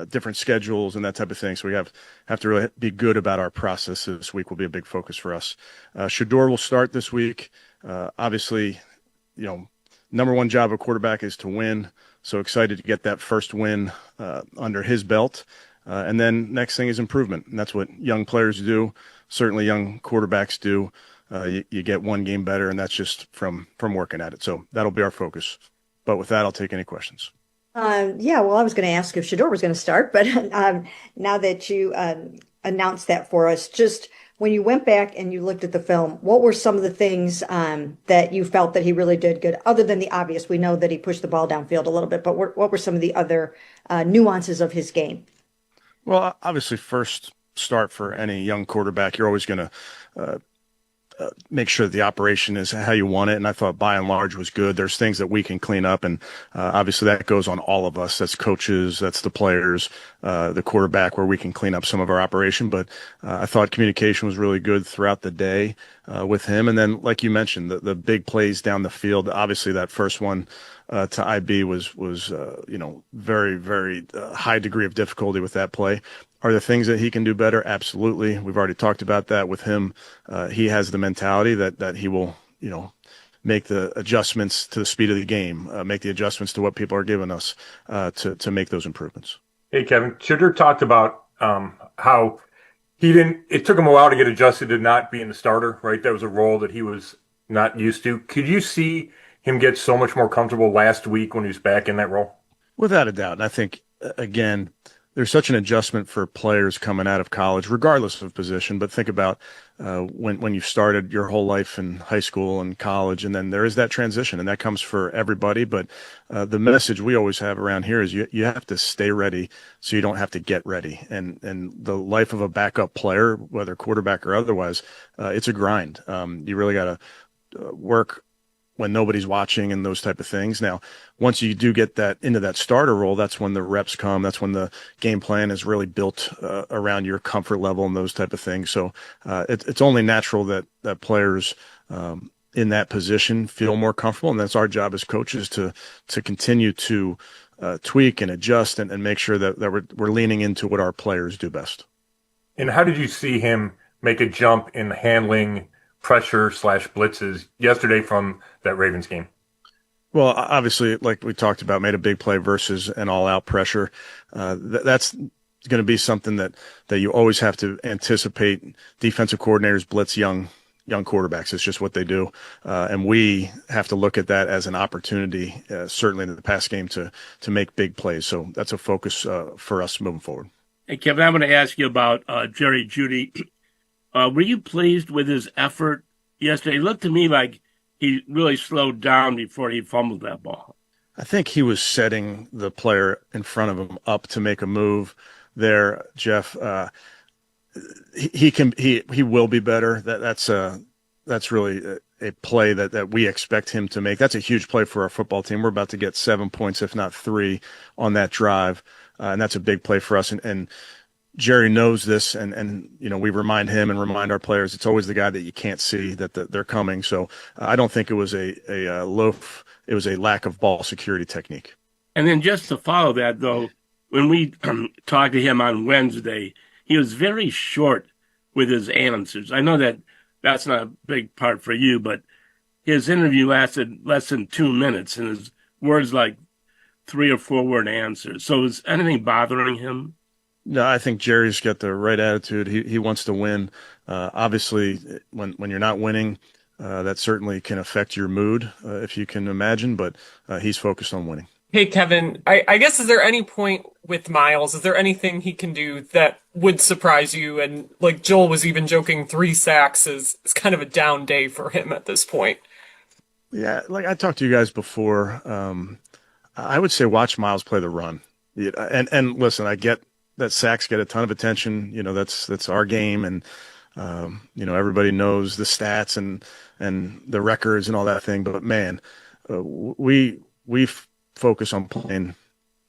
different schedules and that type of thing. So we have to really be good about our process. This week will be a big focus for us. Shedeur will start this week. Obviously, number one job of a quarterback is to win. So excited to get that first win under his belt. And then next thing is improvement. And that's what young players do. Certainly young quarterbacks do. You get one game better, and that's just from working at it. So that'll be our focus. But with that, I'll take any questions. Well, I was going to ask if Shedeur was going to start, but now that you announced that for us, just when you went back and you looked at the film, what were some of the things that you felt that he really did good, other than the obvious? We know that he pushed the ball downfield a little bit, but what were some of the other nuances of his game? Well, obviously, first start for any young quarterback, you're always going to make sure that the operation is how you want it. And I thought by and large was good. There's things that we can clean up. And obviously that goes on all of us. That's coaches, that's the players, the quarterback, where we can clean up some of our operation. But I thought communication was really good throughout the day with him. And then, like you mentioned, the big plays down the field. Obviously that first one to IB was very, very high degree of difficulty with that play. Are there things that he can do better? Absolutely. We've already talked about that with him. He has the mentality that he will, make the adjustments to the speed of the game, make the adjustments to what people are giving us to make those improvements. Hey, Kevin, Shedeur talked about how it took him a while to get adjusted to not being the starter, right? That was a role that he was not used to. Could you see him get so much more comfortable last week when he was back in that role? Without a doubt. And I think, again, there's such an adjustment for players coming out of college, regardless of position. But think about when you've started your whole life in high school and college, and then there is that transition, and that comes for everybody. But the message we always have around here is you have to stay ready so you don't have to get ready. And the life of a backup player, whether quarterback or otherwise, it's a grind. You really got to work when nobody's watching and those type of things. Now, once you do get that into that starter role, that's when the reps come. That's when the game plan is really built around your comfort level and those type of things. So it's only natural that players in that position feel more comfortable. And that's our job as coaches to continue to tweak and adjust and make sure that we're leaning into what our players do best. And how did you see him make a jump in handling pressure/blitzes yesterday from that Ravens game? Well, obviously, like we talked about, made a big play versus an all-out pressure. That's going to be something that you always have to anticipate. Defensive coordinators blitz young quarterbacks. It's just what they do. And we have to look at that as an opportunity, certainly in the pass game, to make big plays. So that's a focus for us moving forward. Hey, Kevin, I'm going to ask you about Jerry Jeudy. Were you pleased with his effort yesterday? It looked to me like he really slowed down before he fumbled that ball. I think he was setting the player in front of him up to make a move there, Jeff. He will be better. That's really a play that we expect him to make. That's a huge play for our football team. We're about to get 7 points, if not 3, on that drive, and that's a big play for us. And Jerry knows this, and we remind him and remind our players it's always the guy that you can't see that they're coming. So I don't think it was a loaf. It was a lack of ball security technique. And then just to follow that, though, when we talked to him on Wednesday, he was very short with his answers. I know that that's not a big part for you, but his interview lasted less than 2 minutes, and his words like 3 or 4 word answers. So is anything bothering him? No, I think Jerry's got the right attitude. He wants to win. Obviously, when you're not winning, that certainly can affect your mood, if you can imagine, but he's focused on winning. Hey, Kevin, I guess, is there any point with Myles, is there anything he can do that would surprise you? And like Joel was even joking, 3 sacks is kind of a down day for him at this point. Yeah, like I talked to you guys before, I would say watch Myles play the run. And listen, I get that sacks get a ton of attention. You know, that's our game, and you know, everybody knows the stats and the records and all that thing. But man, we focus on playing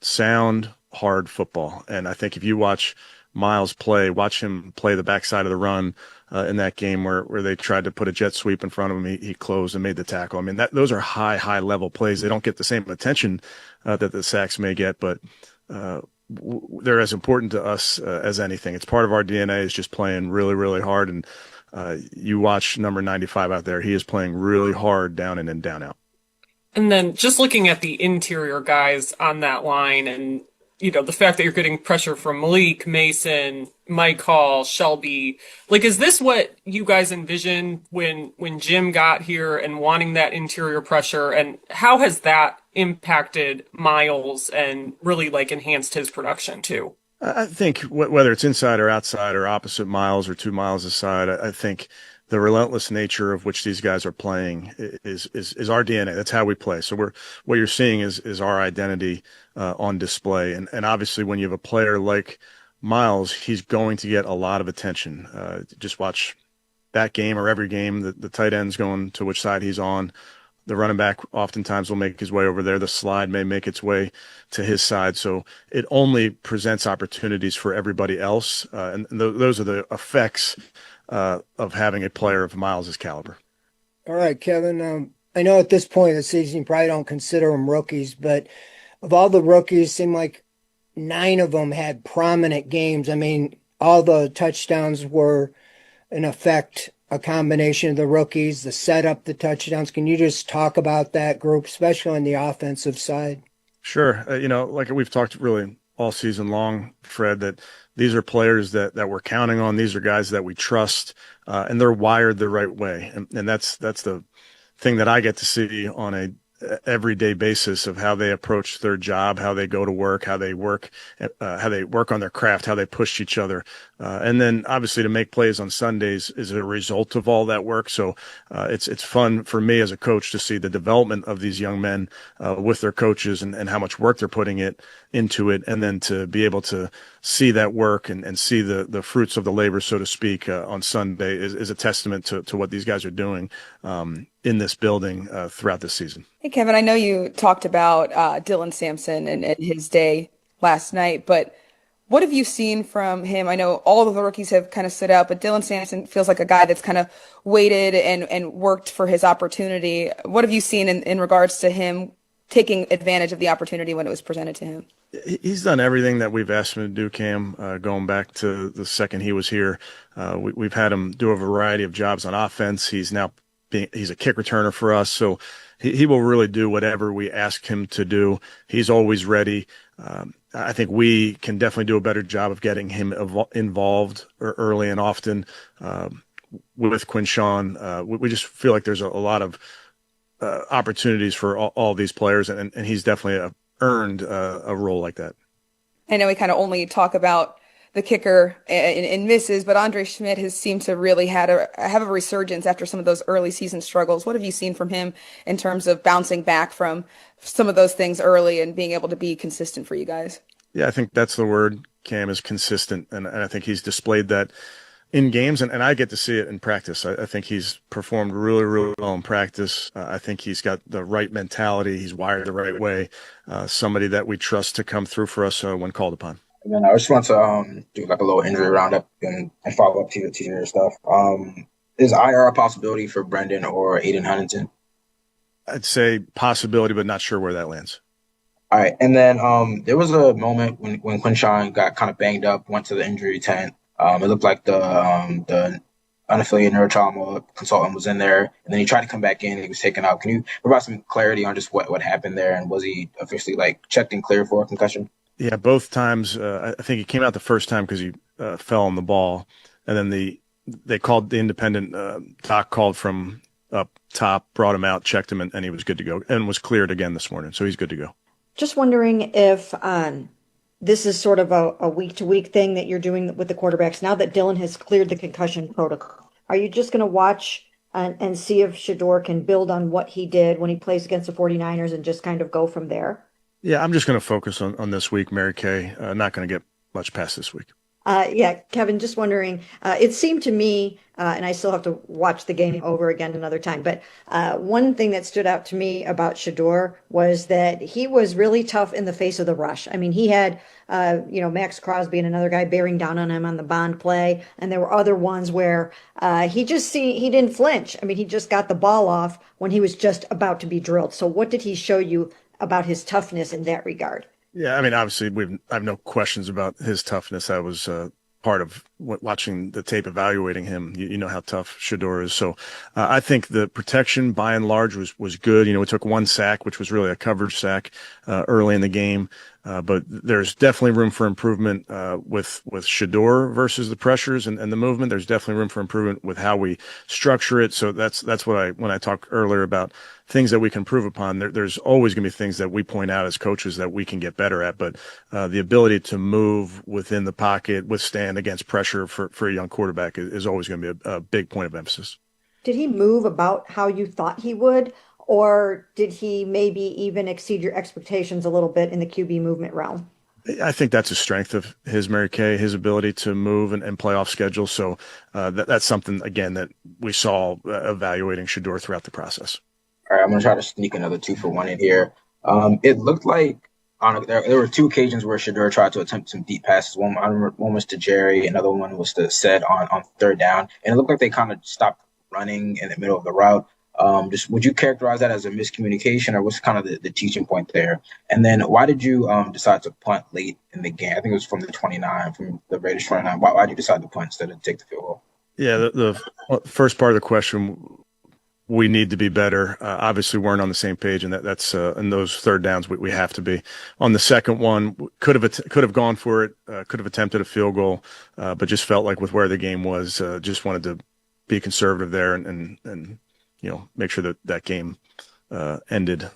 sound, hard football. And I think if you watch Myles play, watch him play the backside of the run in that game where they tried to put a jet sweep in front of him, he closed and made the tackle. I mean, those are high level plays. They don't get the same attention that the sacks may get, but they're as important to us as anything. It's part of our DNA, is just playing really, really hard. And you watch number 95 out there, he is playing really hard down in and down out. And then just looking at the interior guys on that line, and you know, the fact that you're getting pressure from Malik, Mason, Mike Hall, Shelby, like, is this what you guys envisioned when Jim got here and wanting that interior pressure? And how has that impacted Myles and really like enhanced his production too? I think whether it's inside or outside or opposite Myles or 2 miles aside, I think the relentless nature of which these guys are playing is our DNA. That's how we play. So what you're seeing is our identity on display. And obviously when you have a player like Myles, he's going to get a lot of attention. Just watch that game or every game, the tight end's going to which side he's on. The running back oftentimes will make his way over there. The slide may make its way to his side. So it only presents opportunities for everybody else. And those are the effects of having a player of Myles' caliber. All right, Kevin. I know at this point of the season you probably don't consider them rookies, but of all the rookies, it seemed like 9 of them had prominent games. I mean, all the touchdowns were, in effect, a combination of the rookies, the setup, the touchdowns. Can you just talk about that group, especially on the offensive side? Sure. You know, like we've talked really all season long, Fred, that these are players that we're counting on. These are guys that we trust, and they're wired the right way. And that's the thing that I get to see on a everyday basis of how they approach their job, how they go to work, how they work on their craft, how they push each other. And then obviously to make plays on Sundays is a result of all that work. So it's fun for me as a coach to see the development of these young men with their coaches and how much work they're putting into it. And then to be able to see that work and see the fruits of the labor, so to speak, on Sunday is a testament to what these guys are doing in this building throughout this season. Hey, Kevin, I know you talked about Dylan Sampson and his day last night, but what have you seen from him? I know all of the rookies have kind of stood out, but Dylan Sampson feels like a guy that's kind of waited and worked for his opportunity. What have you seen in regards to him taking advantage of the opportunity when it was presented to him? He's done everything that we've asked him to do, Cam, going back to the second he was here. We've had him do a variety of jobs on offense. He's a kick returner for us, so he will really do whatever we ask him to do. He's always ready. I think we can definitely do a better job of getting him involved early and often with Quinshawn. We just feel like there's a lot of opportunities for all these players, and he's definitely earned a role like that. I know we kind of only talk about the kicker and misses, but Andre Schmidt has seemed to really have a resurgence after some of those early season struggles. What have you seen from him in terms of bouncing back from some of those things early and being able to be consistent for you guys? Yeah, I think that's the word, Cam, is consistent. And I think he's displayed that in games, and I get to see it in practice. I think he's performed really, really well in practice. I think he's got the right mentality. He's wired the right way. Somebody that we trust to come through for us when called upon. And then I just want to do like a little injury roundup and follow up to your stuff. Is IR a possibility for Brendan or Aiden Huntington? I'd say possibility, but not sure where that lands. All right, and then there was a moment when Quinshawn got kind of banged up, went to the injury tent. It looked like the unaffiliated neurotrauma consultant was in there, and then he tried to come back in. He was taken out. Can you provide some clarity on just what happened there, and was he officially like checked and cleared for a concussion? Yeah, both times. I think he came out the first time because he fell on the ball, and then they called the independent doc called from up top, brought him out, checked him, and he was good to go, and was cleared again this morning, so he's good to go. Just wondering if this is sort of a week-to-week thing that you're doing with the quarterbacks now that Dylan has cleared the concussion protocol. Are you just going to watch and see if Shedeur can build on what he did when he plays against the 49ers and just kind of go from there? Yeah, I'm just going to focus on this week, Mary Kay. Not going to get much past this week. Yeah, Kevin, just wondering, it seemed to me, and I still have to watch the game over again another time, but one thing that stood out to me about Shedeur was that he was really tough in the face of the rush. I mean, he had, Max Crosby and another guy bearing down on him on the bond play, and there were other ones where he didn't flinch. I mean, he just got the ball off when he was just about to be drilled. So what did he show you about his toughness in that regard? Yeah, I mean, obviously, I have no questions about his toughness. I was part of watching the tape, evaluating him. You know how tough Shedeur is. So I think the protection, by and large, was good. We took one sack, which was really a coverage sack early in the game. But there's definitely room for improvement with Shedeur versus the pressures and the movement. There's definitely room for improvement with how we structure it. So that's what when I talked earlier about things that we can improve upon. There's always going to be things that we point out as coaches that we can get better at. But the ability to move within the pocket, withstand against pressure for a young quarterback is always going to be a big point of emphasis. Did he move about how you thought he would? Or did he maybe even exceed your expectations a little bit in the QB movement realm? I think that's a strength of his, Mary Kay, his ability to move and play off schedule. So that's something, again, that we saw evaluating Shedeur throughout the process. All right, I'm going to try to sneak another 2-for-1 in here. It looked like there were two occasions where Shedeur tried to attempt some deep passes. One was to Jerry, another one was to Sed on third down. And it looked like they kind of stopped running in the middle of the route. Just would you characterize that as a miscommunication, or what's kind of the teaching point there? And then why did you decide to punt late in the game? I think it was from the Raiders 29. Why did you decide to punt instead of take the field goal? Yeah, the first part of the question, we need to be better. Obviously, weren't on the same page, and that's in those third downs we have to be. On the second one, could have gone for it, could have attempted a field goal, but just felt like with where the game was, just wanted to be conservative there and make sure that game ended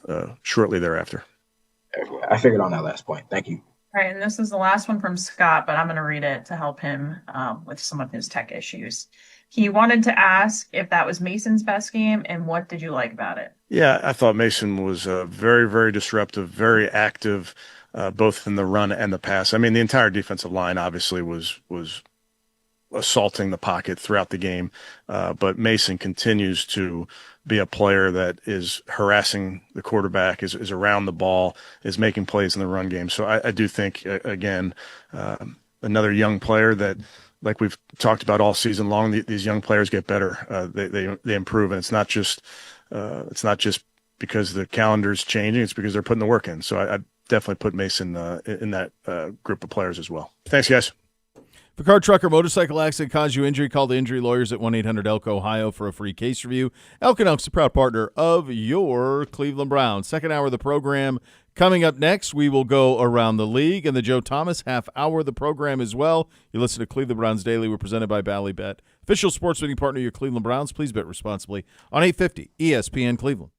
shortly thereafter. I figured on that last point. Thank you. All right, and this is the last one from Scott, but I'm going to read it to help him with some of his tech issues. He wanted to ask if that was Mason's best game, and what did you like about it? Yeah, I thought Mason was very, very disruptive, very active, both in the run and the pass. I mean, the entire defensive line obviously was assaulting the pocket throughout the game, but Mason continues to be a player that is harassing the quarterback, is around the ball, is making plays in the run game. So I do think, again, another young player that, like we've talked about all season long, these young players get better. They improve, and it's not just because the calendar's changing. It's because they're putting the work in. So I definitely put Mason in that group of players as well. Thanks, guys. If a car, truck, or motorcycle accident caused you injury, call the injury lawyers at 1-800-ELK, Ohio for a free case review. Elk & Elk's a proud partner of your Cleveland Browns. Second hour of the program coming up next. We will go around the league and the Joe Thomas half hour of the program as well. You listen to Cleveland Browns Daily. We're presented by Ballybet, official sports betting partner of your Cleveland Browns. Please bet responsibly on 850 ESPN Cleveland.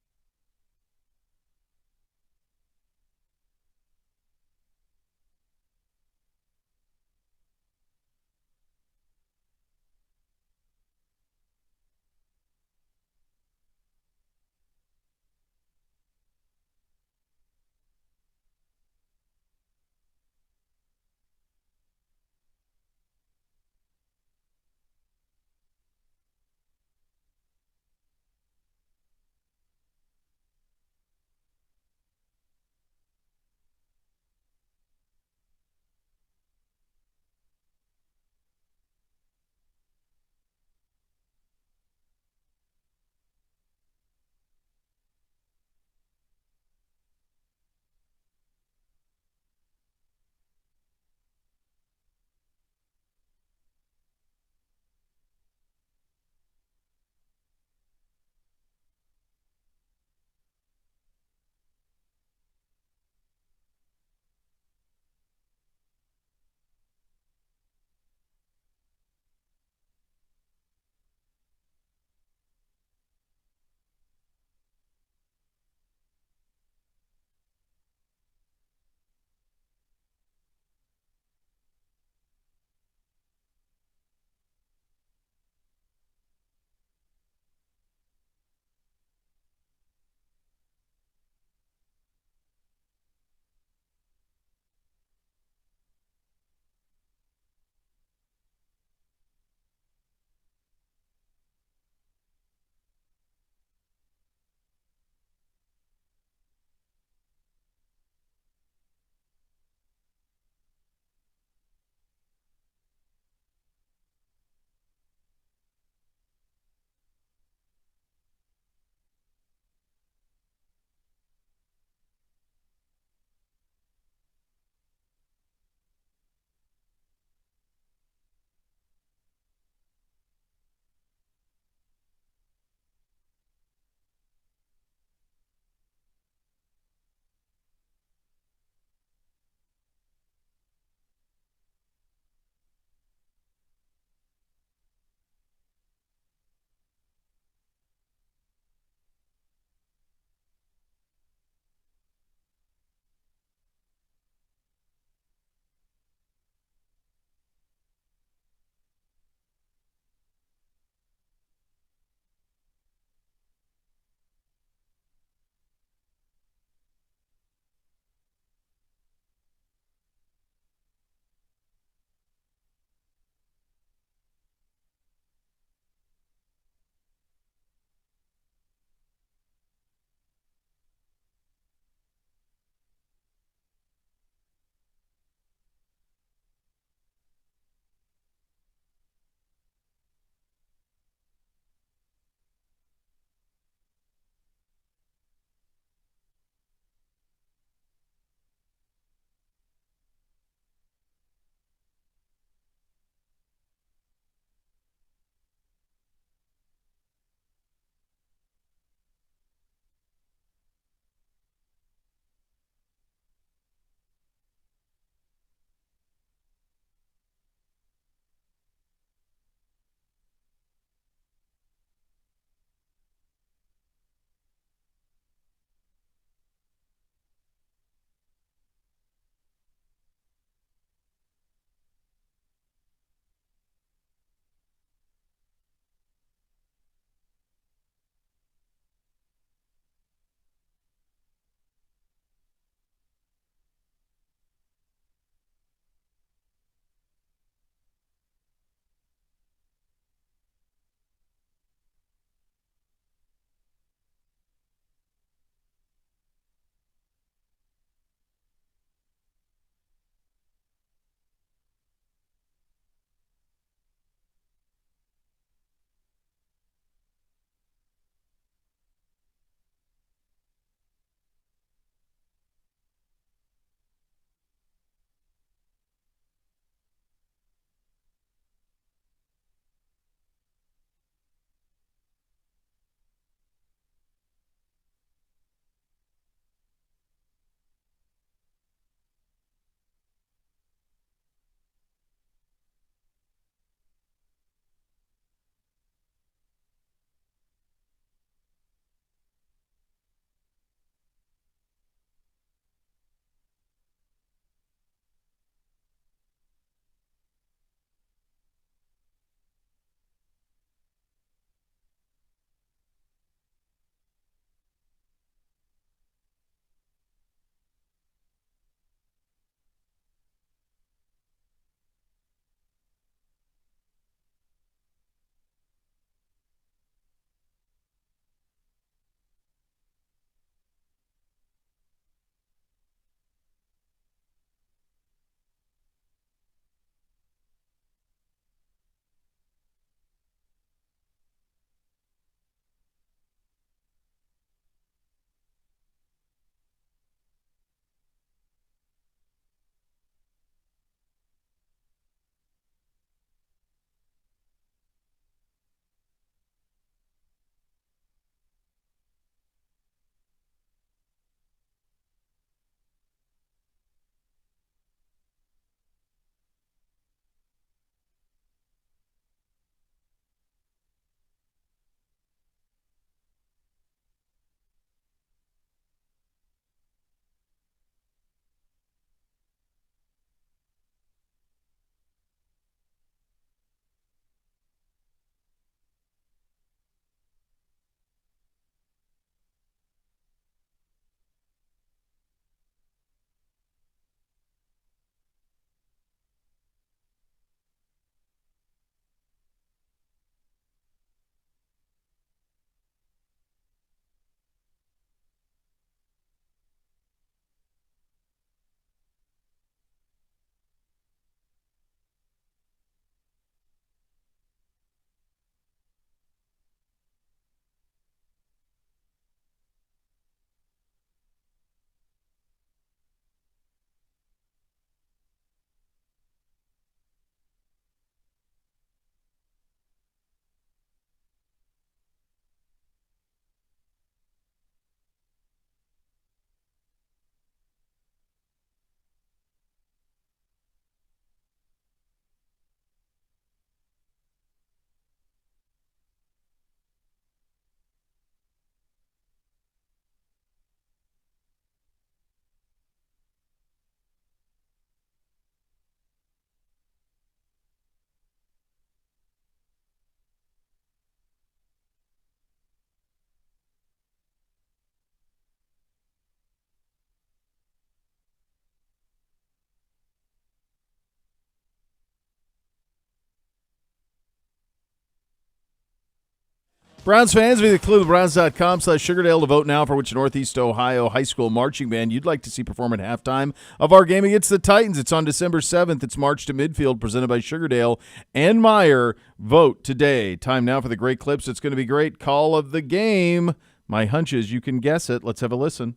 Browns fans, visit clevelandbrowns.com/Sugardale to vote now for which Northeast Ohio high school marching band you'd like to see perform at halftime of our game against the Titans. It's on December 7th. It's March to Midfield, presented by Sugardale and Meyer. Vote today. Time now for the great clips. It's going to be great. Call of the game. My hunch is you can guess it. Let's have a listen.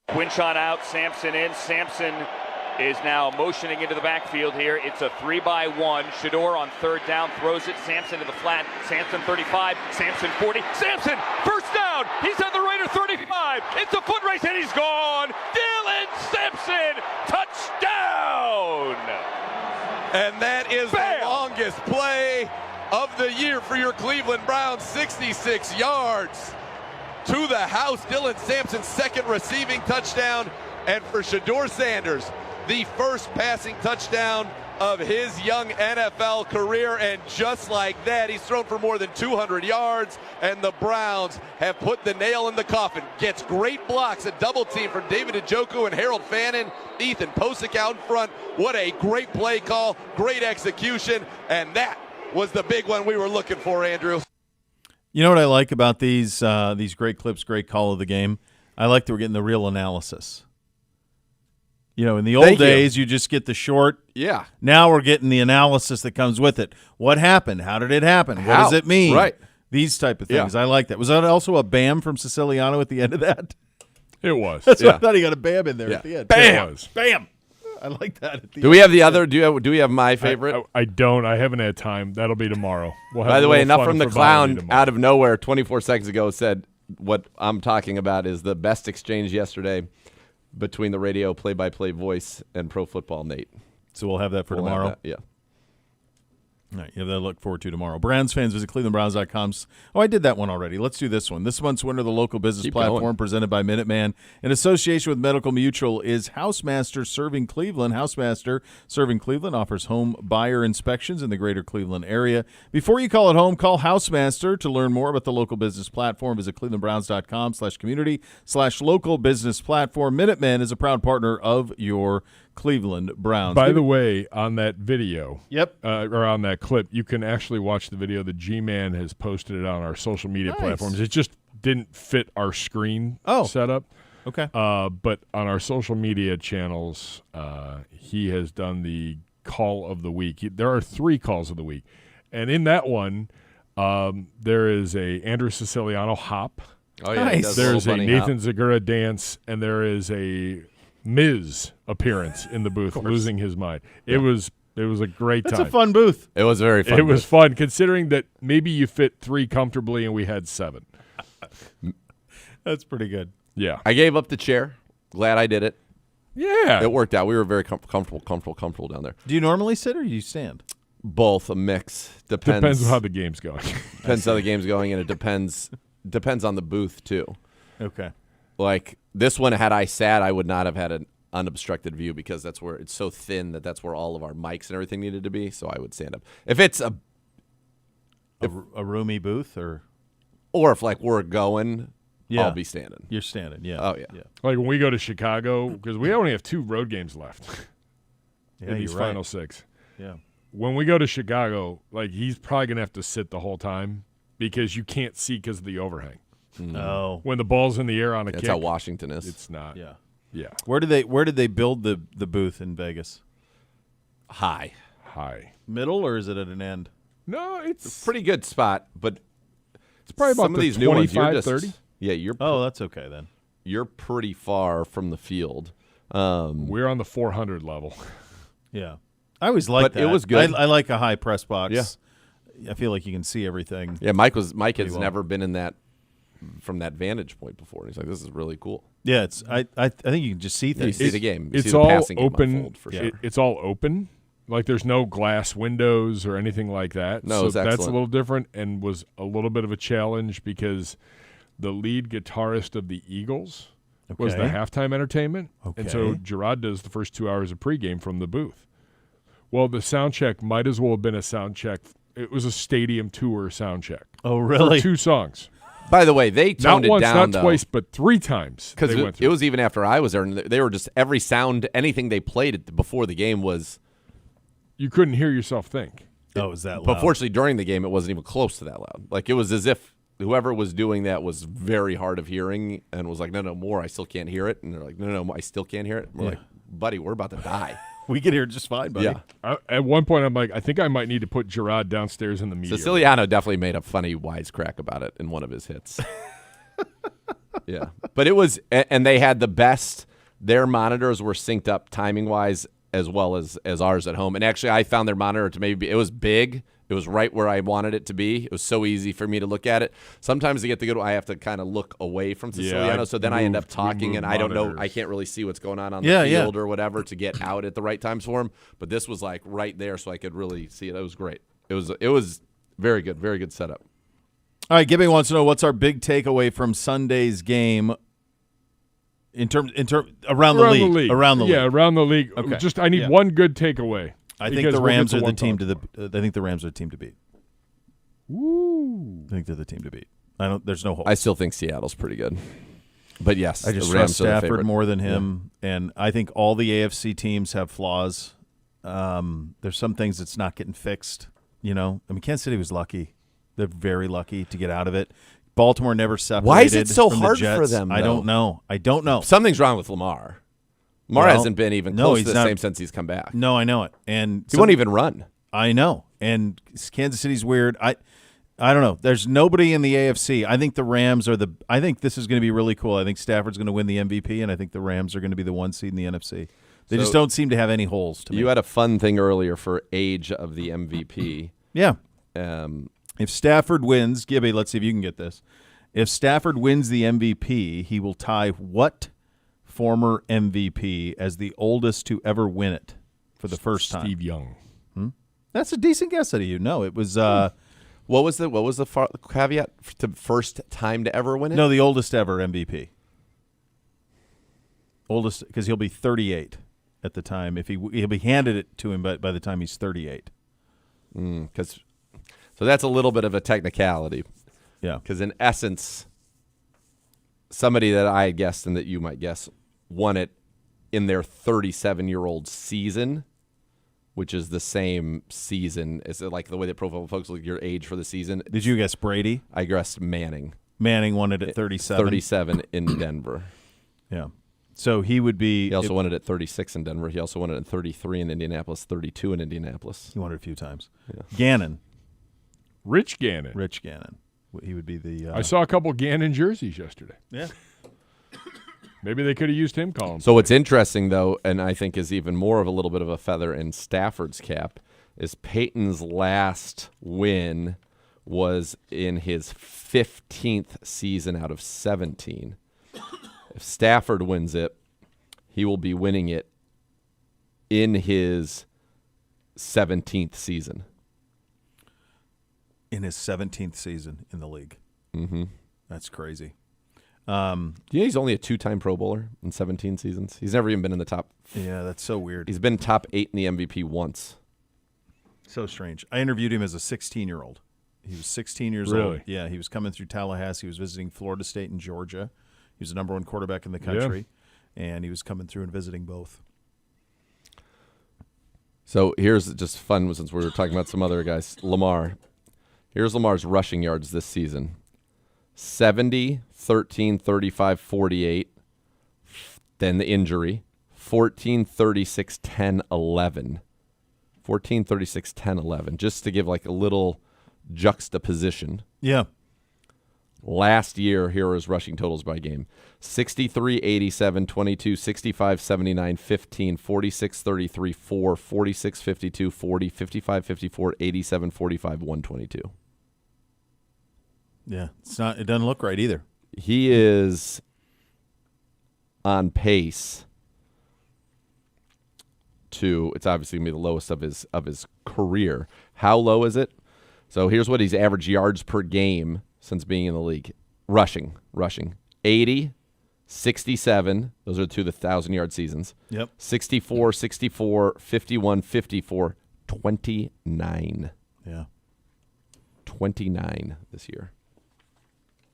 Quinchon out, Sampson in. Sampson is now motioning into the backfield here. It's a 3-by-1. Shedeur on third down, throws it. Sampson to the flat. Sampson 35. Sampson 40. Sampson, first down. He's on the Raider 35. It's a foot race and he's gone. Dylan Sampson, touchdown. And that is the longest play of the year for your Cleveland Browns. 66 yards to the house. Dylan Sampson's second receiving touchdown. And for Shadore Sanders, the first passing touchdown of his young NFL career. And just like that, he's thrown for more than 200 yards. And the Browns have put the nail in the coffin. Gets great blocks, a double team from David Njoku and Harold Fannin. Ethan Posick out in front. What a great play call, great execution. And that was the big one we were looking for, Andrew. You know what I like about these great clips, great call of the game? I like that we're getting the real analysis. You know, in the old days, you just get the short. Yeah. Now we're getting the analysis that comes with it. What happened? How did it happen? What does it mean? Right. These type of things. Yeah. I like that. Was that also a bam from Siciliano at the end of that? It was. That's what I thought. He got a bam in there at the end. Bam. Bam. I like that. At the Do we have the other? Do we have my favorite? I don't. I haven't had time. That'll be tomorrow. We'll have By the way, enough fun from the clown out of nowhere 24 seconds ago said what I'm talking about is the best exchange yesterday between the radio play-by-play voice and Pro Football Nate. So we'll have that for tomorrow? Yeah. All right, you have that to look forward to tomorrow. Browns fans, visit clevelandbrowns.com. Oh, I did that one already. Let's do this one. This month's winner of the local business platform presented by Minuteman in association with Medical Mutual is Housemaster Serving Cleveland. Housemaster Serving Cleveland offers home buyer inspections in the greater Cleveland area. Before you call it home, call Housemaster. To learn more about the local business platform, visit clevelandbrowns.com/community/local business platform. Minuteman is a proud partner of your Cleveland Browns. By the way, on that video, or on that clip, you can actually watch the video. The G-Man has posted it on our social media platforms. It just didn't fit our screen setup. Okay. But on our social media channels, he has done the call of the week. There are 3 calls of the week. And in that one, there is a Andrew Siciliano hop. Oh, yeah. Nice. There's a Nathan Zagura dance, and there is a Miz appearance in the booth, losing his mind. It was a great time. That's a fun booth. It was very fun. It was fun, considering that maybe you fit 3 comfortably and we had 7. That's pretty good. Yeah. I gave up the chair. Glad I did it. Yeah. It worked out. We were very comfortable down there. Do you normally sit or do you stand? Both, a mix. Depends on how the game's going. Depends how the game's going, and it depends on the booth, too. Okay. Like this one, had I sat, I would not have had an unobstructed view because that's where it's so thin that's where all of our mics and everything needed to be. So I would stand up. If it's a roomy booth or if like we're going, I'll be standing. You're standing, yeah. Oh yeah. Like when we go to Chicago, because we only have 2 road games left in these final 6. Yeah. When we go to Chicago, like he's probably gonna have to sit the whole time because you can't see because of the overhang. No. When the ball's in the air on a kick. That's how Washington is. It's not. Yeah. Yeah. Where did they build the booth in Vegas? High. Middle, or is it at an end? No, it's a pretty good spot, but it's probably about some of these new ones, 30. Yeah, that's okay then. You're pretty far from the field. We're on the 400 level. Yeah. I always like that. It was good. I like a high press box. Yeah. I feel like you can see everything. Yeah, Mike has never been in that from that vantage point before. He's like, this is really cool. Yeah, it's I think you can just see things. You see the game. It's all open. For sure. It's all open. Like there's no glass windows or anything like that. No, so that's a little different and was a little bit of a challenge because the lead guitarist of the Eagles was the halftime entertainment. Okay. And so Gerard does the first 2 hours of pregame from the booth. Well, the sound check might as well have been a sound check. It was a stadium tour sound check. Oh, really? For 2 songs. By the way, they toned not once, it down, not though, twice, but 3 times. Because it was even after I was there, and they were just every sound, anything they played before the game was. You couldn't hear yourself think. Oh, was that loud? But fortunately, during the game, it wasn't even close to that loud. Like it was as if whoever was doing that was very hard of hearing and was like, no, more. I still can't hear it. And they're like, no, I still can't hear it. And we're like, buddy, we're about to die. We can hear it just fine, buddy. Yeah. At one point, I'm like, I think I might need to put Gerard downstairs in the media. Siciliano definitely made a funny wisecrack about it in one of his hits. Yeah. But it was, and they had the best, their monitors were synced up timing-wise as well as ours at home. And actually, I found their monitor to maybe, it was big. It was right where I wanted it to be. It was so easy for me to look at it. Sometimes to get the good one, I have to kind of look away from Siciliano, so then I end up talking, and I don't know. I can't really see what's going on the field or whatever to get out at the right times for him. But this was like right there, so I could really see it. It was great. It was very good setup. All right, Gibby wants to know what's our big takeaway from Sunday's game in terms around the league. Around the league. Okay. Just I need one good takeaway. I think the Rams are the team I think the Rams are the team to beat. Woo! I think they're the team to beat. There's no hope. I still think Seattle's pretty good. But yes, I just the Rams trust Stafford more than him, and I think all the AFC teams have flaws. There's some things that's not getting fixed. Kansas City was lucky. They're very lucky to get out of it. Baltimore never separated. Why is it so from hard the Jets. for them, though? I don't know. Something's wrong with Lamar. Lamar hasn't been even close to the same since he's come back. No, I know it. And he won't even run. I know. And Kansas City's weird. I don't know. There's nobody in the AFC. I think the Rams are I think this is going to be really cool. I think Stafford's going to win the MVP, and I think the Rams are going to be the 1 seed in the NFC. They just don't seem to have any holes to me. You had a fun thing earlier for age of the MVP. Yeah. If Stafford wins, Gibby, let's see if you can get this. If Stafford wins the MVP, he will tie what former MVP as the oldest to ever win it for the first time? Steve Young. That's a decent guess out of you. No, it was what was the caveat to first time to ever win it? No, the oldest ever MVP. Oldest, because he'll be 38 at the time. If he'll be handed it to him by the time he's 38. So that's a little bit of a technicality. Yeah. Because in essence, somebody that I guessed and that you might guess won it in their 37-year-old season, which is the same season. Is it like the way that Pro Football Focus look at your age for the season? Did you guess Brady? I guessed Manning. Manning won it at 37. 37 in Denver. Yeah. So he would be. He also won it at 36 in Denver. He also won it at 33 in Indianapolis, 32 in Indianapolis. He won it a few times. Yeah. Gannon. Rich Gannon. He would be the. I saw a couple Gannon jerseys yesterday. Yeah. Maybe they could have used him calling. So what's interesting, though, and I think is even more of a little bit of a feather in Stafford's cap, is Peyton's last win was in his 15th season out of 17. If Stafford wins it, he will be winning it in his 17th season. In his 17th season in the league. Mm-hmm. That's crazy. He's only a 2-time Pro Bowler in 17 seasons. He's never even been in the top. Yeah, that's so weird. He's been top 8 in the MVP once. So strange. I interviewed him as a 16-year-old. He was 16 years old. Yeah, he was coming through Tallahassee. He was visiting Florida State and Georgia. He was the number 1 quarterback in the country, and he was coming through and visiting both. So here's just fun, since we were talking about some other guys. Lamar. Here's Lamar's rushing yards this season. 70, 13, 35, 48. Then the injury. 14, 36, 10, 11. 14, 36, 10, 11. Just to give like a little juxtaposition. Yeah. Last year, here are his rushing totals by game. 63, 87, 22, 65, 79, 15, 46, 33, 4, 46, 52, 40, 55, 54, 87, 45, 122. Yeah, it doesn't look right either. He is on pace to, it's obviously going to be the lowest of his career. How low is it? So here's what he's average yards per game since being in the league. Rushing. 80, 67. Those are two of the 1,000-yard seasons. Yep. 64, 64, 51, 54, 29. Yeah. 29 this year.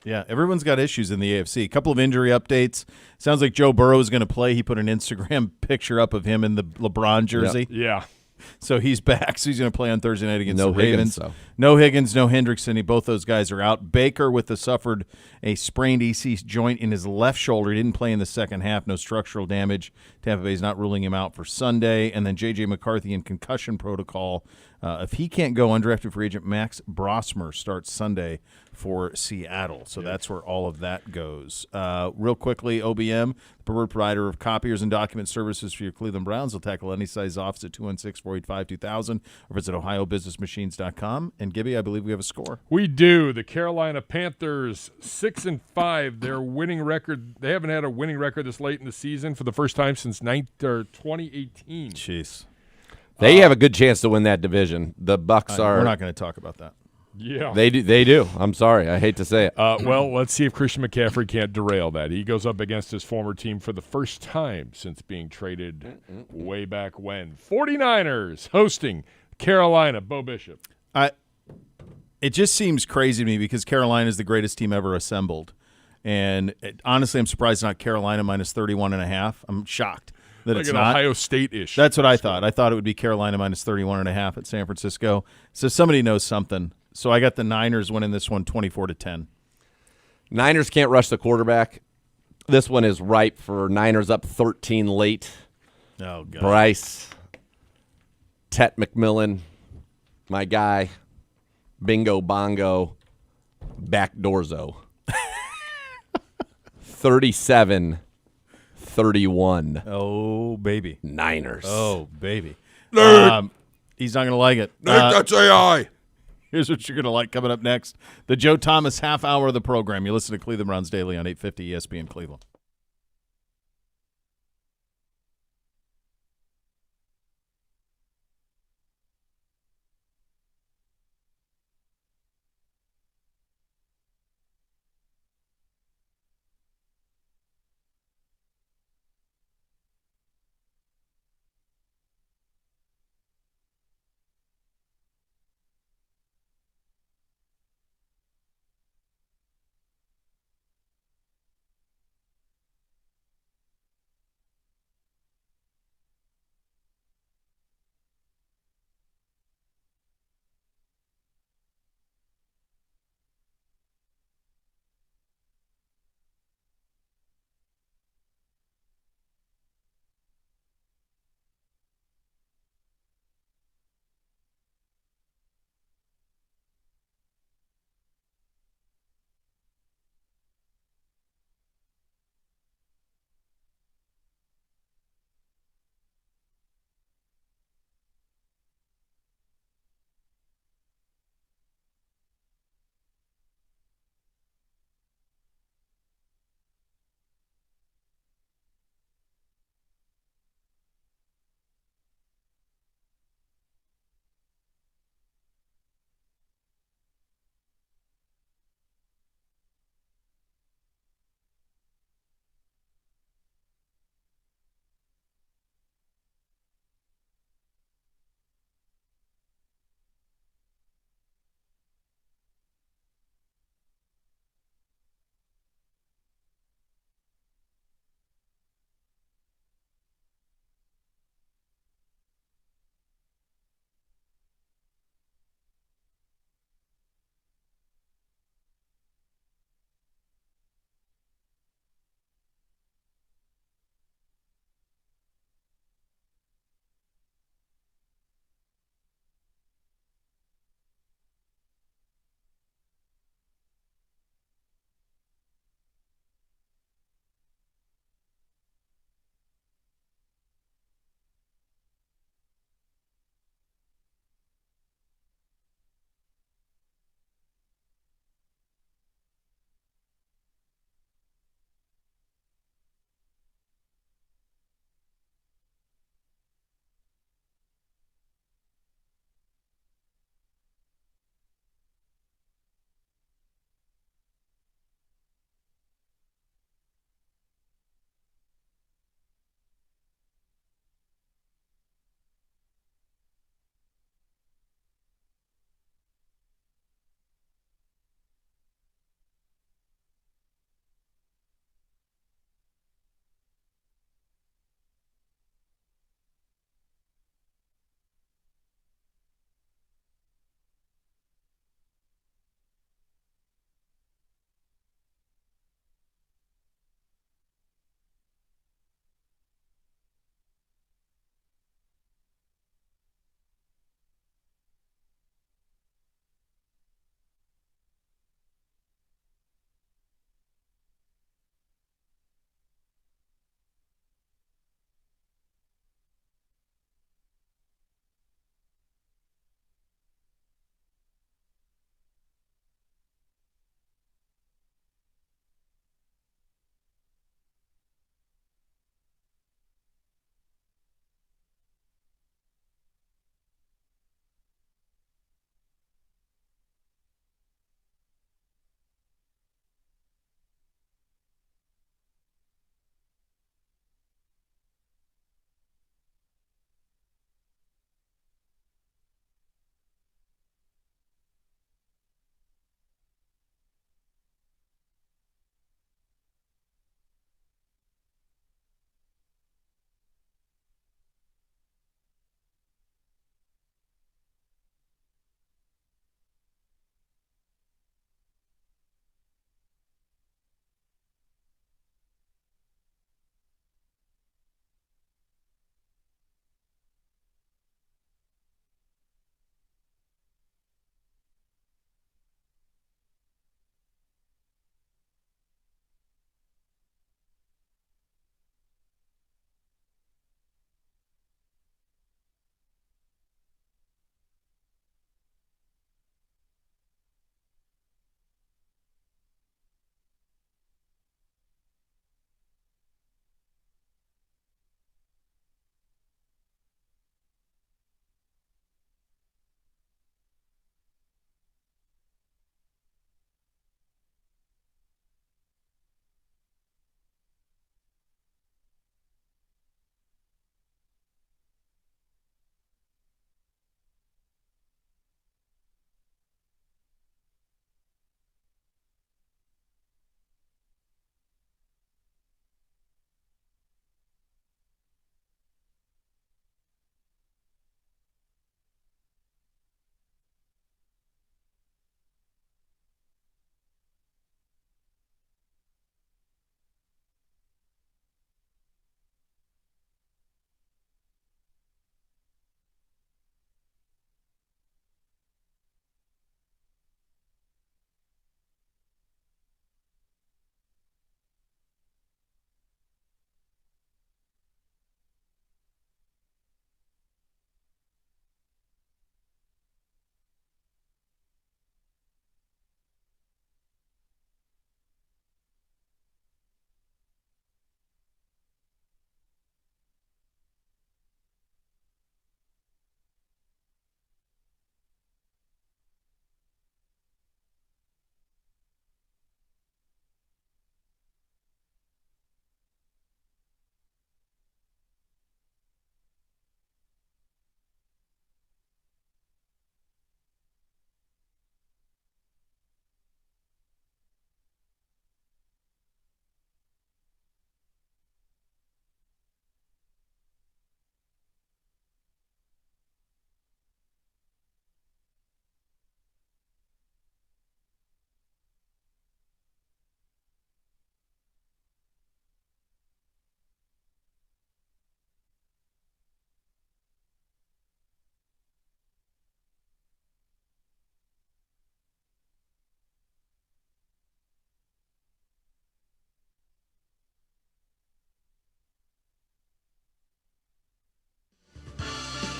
Yeah, everyone's got issues in the AFC. A couple of injury updates. Sounds like Joe Burrow is going to play. He put an Instagram picture up of him in the LeBron jersey. Yeah. So he's back. So he's going to play on Thursday night against the Ravens. Higgins, No Higgins, no Hendrickson. Both those guys are out. Baker suffered a sprained EC joint in his left shoulder. He didn't play in the second half. No structural damage. Tampa Bay's not ruling him out for Sunday. And then J.J. McCarthy in concussion protocol. If he can't go, undrafted free agent Max Brosmer starts Sunday for Seattle. So that's where all of that goes. Real quickly, OBM, the preferred provider of copiers and document services for your Cleveland Browns. They'll tackle any size office at 216-485-2000 or visit ohiobusinessmachines.com. And Gibby, I believe we have a score. We do. The Carolina Panthers 6-5. Their winning record. They haven't had a winning record this late in the season for the first time since 2018. Jeez. They have a good chance to win that division. The Bucks are. We're not going to talk about that. Yeah, they do. They do. I'm sorry. I hate to say it. Well, let's see if Christian McCaffrey can't derail that. He goes up against his former team for the first time since being traded way back when. 49ers hosting Carolina. Bo Bishop. It just seems crazy to me because Carolina is the greatest team ever assembled. And honestly, I'm surprised it's not Carolina minus 31.5. I'm shocked that it's not. Ohio State-ish. That's what I thought. I thought it would be Carolina minus 31.5 at San Francisco. So somebody knows something. So I got the Niners winning this one 24-10. Niners can't rush the quarterback. This one is ripe for Niners up 13 late. Oh, God. Bryce, Tet McMillan, my guy, Bingo Bongo, Backdoorzo. 37-31. Oh, baby. Niners. Oh, baby. Nick. He's not going to like it. Nick, that's AI. Here's what you're going to like coming up next. The Joe Thomas half hour of the program. You listen to Cleveland Browns Daily on 850 ESPN Cleveland.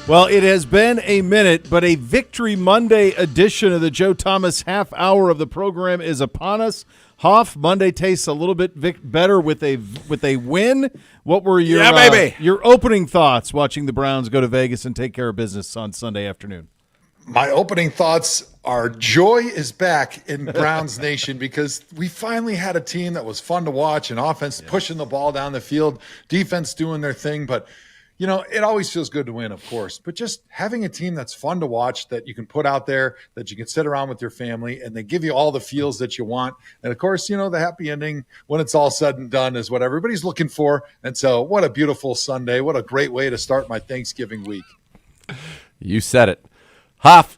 Well, it has been a minute, but a Victory Monday edition of the Joe Thomas half hour of the program is upon us. Hoff, Monday tastes a little bit better with a win. What were your opening thoughts watching the Browns go to Vegas and take care of business on Sunday afternoon? My opening thoughts are joy is back in Browns Nation because we finally had a team that was fun to watch, and offense pushing the ball down the field, defense doing their thing, but you know, it always feels good to win, of course, but just having a team that's fun to watch, that you can put out there, that you can sit around with your family, and they give you all the feels that you want. And, of course, you know, the happy ending when it's all said and done is what everybody's looking for. And so what a beautiful Sunday. What a great way to start my Thanksgiving week. You said it. Hoff,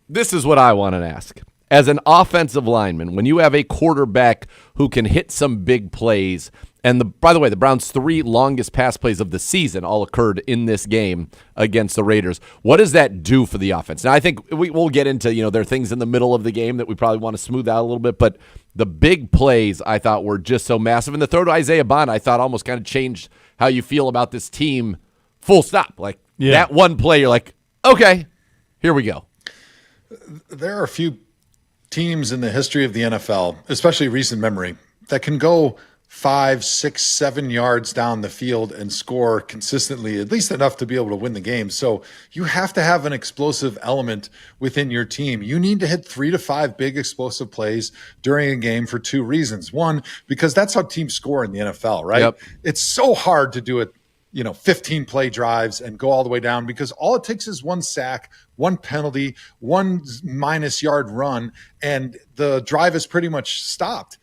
this is what I want to ask. As an offensive lineman, when you have a quarterback who can hit some big plays, and by the way, the Browns' 3 longest pass plays of the season all occurred in this game against the Raiders. What does that do for the offense? Now, I think we'll get into, you know, there are things in the middle of the game that we probably want to smooth out a little bit, but the big plays I thought were just so massive. And the throw to Isaiah Bond, I thought almost kind of changed how you feel about this team full stop. Like that one play, you're like, okay, here we go. There are a few teams in the history of the NFL, especially recent memory, that can go 5, 6, 7 yards down the field and score consistently, at least enough to be able to win the game. So you have to have an explosive element within your team. You need to hit 3 to 5 big explosive plays during a game for 2 reasons. One, because that's how teams score in the NFL, right? Yep. It's so hard to do it, 15 play drives and go all the way down, because all it takes is 1 sack, 1 penalty, 1 minus yard run, and the drive is pretty much stopped.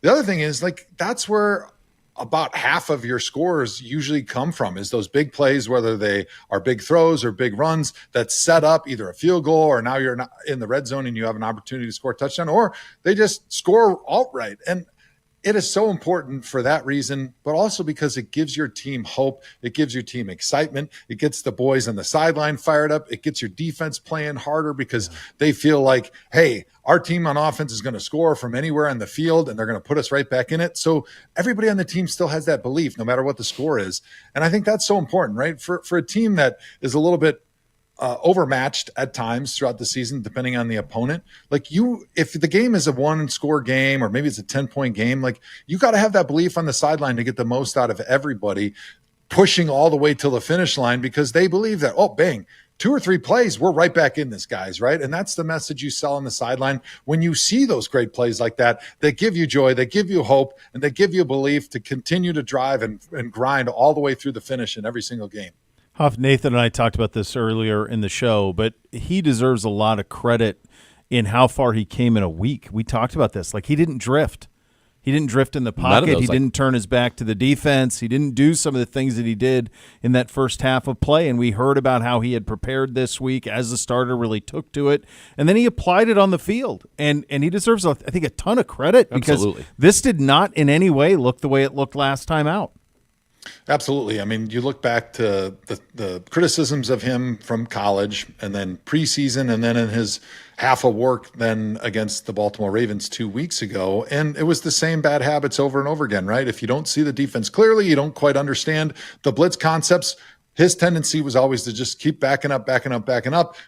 The other thing is, that's where about half of your scores usually come from, is those big plays, whether they are big throws or big runs that set up either a field goal, or now you're not in the red zone and you have an opportunity to score a touchdown, or they just score outright. And it is so important for that reason, but also because it gives your team hope. It gives your team excitement. It gets the boys on the sideline fired up. It gets your defense playing harder because they feel like, hey, our team on offense is going to score from anywhere on the field, and they're going to put us right back in it. So everybody on the team still has that belief, no matter what the score is. And I think that's so important, right? For a team that is a little bit overmatched at times throughout the season, depending on the opponent. If the game is a 1-score game, or maybe it's a 10-point game, you got to have that belief on the sideline to get the most out of everybody, pushing all the way till the finish line, because they believe that, oh, bang, 2 or 3 plays, we're right back in this, guys, right? And that's the message you sell on the sideline. When you see those great plays like that, they give you joy, they give you hope, and they give you belief to continue to drive and grind all the way through the finish in every single game. Huff, Nathan and I talked about this earlier in the show, but he deserves a lot of credit in how far he came in a week. We talked about this. He didn't drift. He didn't drift in the pocket. He didn't turn his back to the defense. He didn't do some of the things that he did in that first half of play, and we heard about how he had prepared this week as the starter, really took to it, and then he applied it on the field. And he deserves, I think, a ton of credit, because this did not in any way look the way it looked last time out. Absolutely. I mean, you look back to the criticisms of him from college, and then preseason, and then in his half of work then against the Baltimore Ravens 2 weeks ago, and it was the same bad habits over and over again, right? If you don't see the defense clearly, you don't quite understand the blitz concepts. His tendency was always to just keep backing up,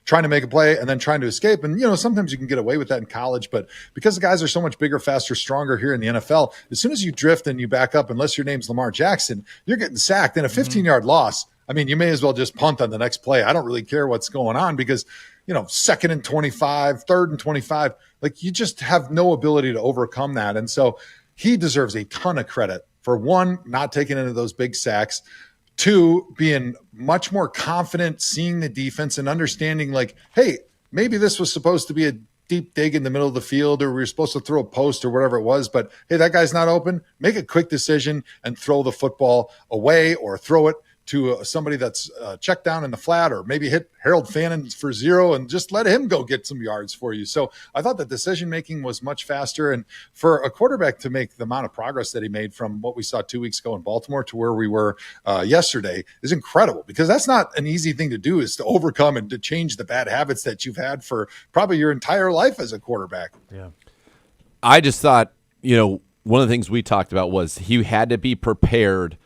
trying to make a play, and then trying to escape. And, sometimes you can get away with that in college, but because the guys are so much bigger, faster, stronger here in the NFL, as soon as you drift and you back up, unless your name's Lamar Jackson, you're getting sacked. And a 15-yard loss, I mean, you may as well just punt on the next play. I don't really care what's going on, because, 2nd and 25, 3rd and 25, you just have no ability to overcome that. And so he deserves a ton of credit for, 1, not taking into those big sacks, 2, being much more confident, seeing the defense and understanding, hey, maybe this was supposed to be a deep dig in the middle of the field, or we were supposed to throw a post or whatever it was, but hey, that guy's not open. Make a quick decision and throw the football away, or throw it to somebody that's checked down in the flat, or maybe hit Harold Fannin for 0 and just let him go get some yards for you. So I thought the decision-making was much faster. And for a quarterback to make the amount of progress that he made from what we saw 2 weeks ago in Baltimore to where we were yesterday is incredible, because that's not an easy thing to do, is to overcome and to change the bad habits that you've had for probably your entire life as a quarterback. Yeah. I just thought, one of the things we talked about was he had to be prepared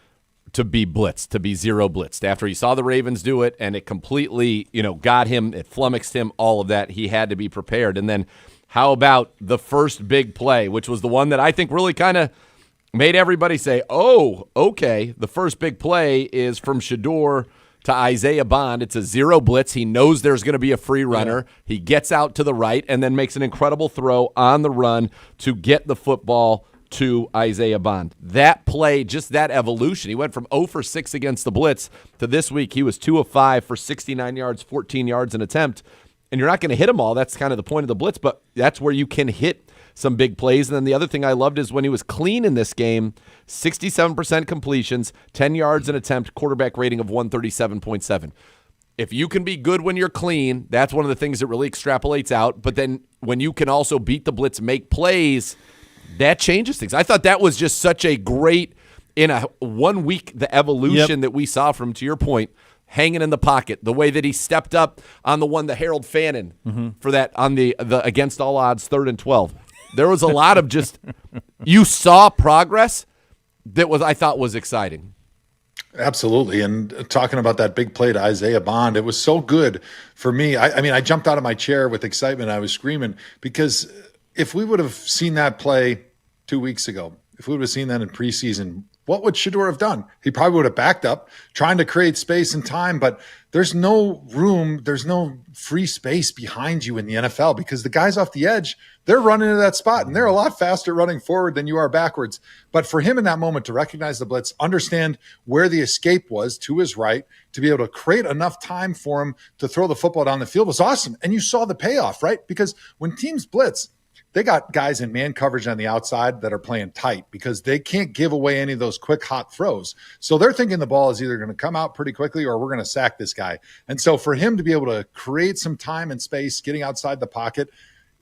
to be blitzed, to be zero blitzed. After he saw the Ravens do it and it completely, got him, it flummoxed him, all of that, he had to be prepared. And then how about the first big play, which was the one that I think really kind of made everybody say, oh, okay, the first big play is from Shedeur to Isaiah Bond. It's a zero blitz. He knows there's going to be a free runner. He gets out to the right and then makes an incredible throw on the run to get the football to Isaiah Bond. That play, just that evolution. He went from 0 for 6 against the blitz to this week he was 2 of 5 for 69 yards, 14 yards an attempt. And you're not going to hit them all. That's kind of the point of the blitz, but that's where you can hit some big plays. And then the other thing I loved is when he was clean in this game, 67% completions, 10 yards an attempt, quarterback rating of 137.7. If you can be good when you're clean, that's one of the things that really extrapolates out. But then when you can also beat the blitz, make plays, that changes things. I thought that was just such a great, in a 1 week, the evolution that we saw from, to your point, hanging in the pocket, the way that he stepped up on the one, the Harold Fannin for that on the against all odds 3rd and 12. There was a lot of just, you saw progress that I thought was exciting. Absolutely. And talking about that big play to Isaiah Bond, it was so good for me. I jumped out of my chair with excitement. I was screaming because if we would have seen that play 2 weeks ago, if we would have seen that in preseason, what would Shedeur have done? He probably would have backed up, trying to create space and time, but there's no room, there's no free space behind you in the NFL because the guys off the edge, they're running into that spot, and they're a lot faster running forward than you are backwards. But for him in that moment to recognize the blitz, understand where the escape was to his right, to be able to create enough time for him to throw the football down the field was awesome. And you saw the payoff, right? Because when teams blitz, they got guys in man coverage on the outside that are playing tight because they can't give away any of those quick, hot throws. So they're thinking the ball is either going to come out pretty quickly or we're going to sack this guy. And so for him to be able to create some time and space, getting outside the pocket,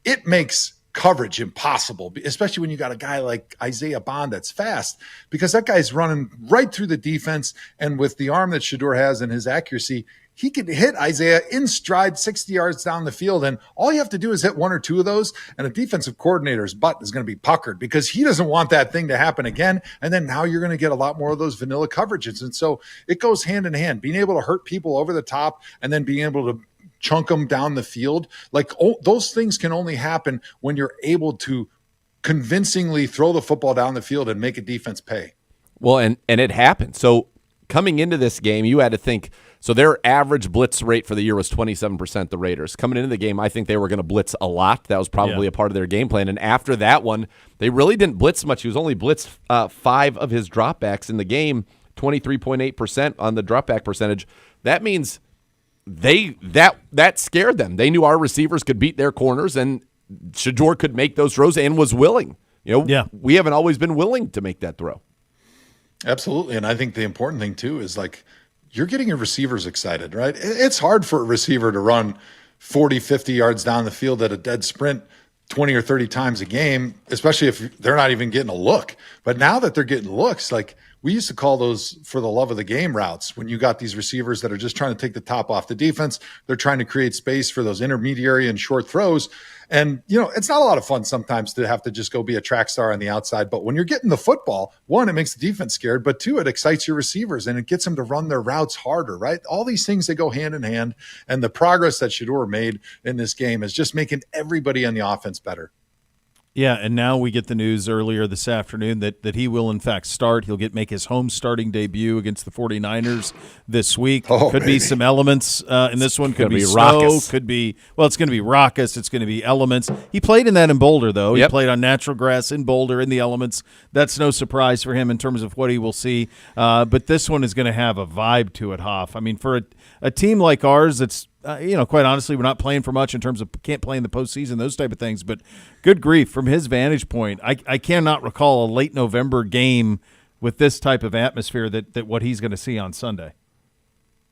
it makes coverage impossible, especially when you got a guy like Isaiah Bond that's fast, because that guy's running right through the defense. And with the arm that Shedeur has and his accuracy, he could hit Isaiah in stride 60 yards down the field. And all you have to do is hit one or two of those, and a defensive coordinator's butt is going to be puckered because he doesn't want that thing to happen again. And then now you're going to get a lot more of those vanilla coverages. And so it goes hand in hand, being able to hurt people over the top and then being able to chunk them down the field. Like those things can only happen when you're able to convincingly throw the football down the field and make a defense pay. Well, and it happened. So coming into this game, you had to think, so their average blitz rate for the year was 27%, the Raiders. Coming into the game, I think they were going to blitz a lot. That was probably a part of their game plan. And after that one, they really didn't blitz much. He was only blitzed 5 of his dropbacks in the game, 23.8% on the dropback percentage. That means that scared them. They knew our receivers could beat their corners, and Shedeur could make those throws and was willing. We haven't always been willing to make that throw. Absolutely. And I think the important thing, too, is like you're getting your receivers excited, right? It's hard for a receiver to run 40, 50 yards down the field at a dead sprint 20 or 30 times a game, especially if they're not even getting a look. But now that they're getting looks, like we used to call those for the love of the game routes, when you got these receivers that are just trying to take the top off the defense. They're trying to create space for those intermediary and short throws. And, it's not a lot of fun sometimes to have to just go be a track star on the outside. But when you're getting the football, one, it makes the defense scared, but two, it excites your receivers and it gets them to run their routes harder, right? All these things, they go hand in hand. And the progress that Shedeur made in this game is just making everybody on the offense better. Yeah, and now we get the news earlier this afternoon that he will, in fact, start. He'll make his home starting debut against the 49ers this week. Could be some elements in this one. Could be snow. Raucous. Could be, it's going to be raucous. It's going to be elements. He played in that in Boulder, though. He played on natural grass in Boulder in the elements. That's no surprise for him in terms of what he will see. But this one is going to have a vibe to it, Hoff. I mean, for a team like ours that's, quite honestly, we're not playing for much in terms of can't play in the postseason, those type of things. But good grief, from his vantage point, I cannot recall a late November game with this type of atmosphere that what he's going to see on Sunday.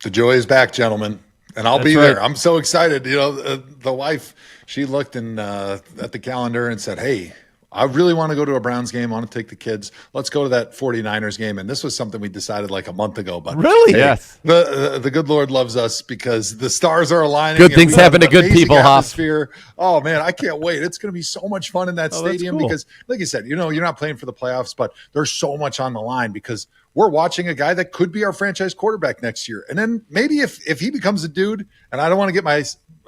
The joy is back, gentlemen, and I'll be there. I'm so excited. The wife, she looked at the calendar and said, "Hey, I really want to go to a Browns game. I want to take the kids. Let's go to that 49ers game. And this was something we decided like a month ago. But really, yes, the good Lord loves us because the stars are aligning. Good things happen to good people, atmosphere. Oh man, I can't wait. It's going to be so much fun in that stadium because, like you said, you're not playing for the playoffs, but there's so much on the line because we're watching a guy that could be our franchise quarterback next year. And then maybe if he becomes a dude, and I don't want to get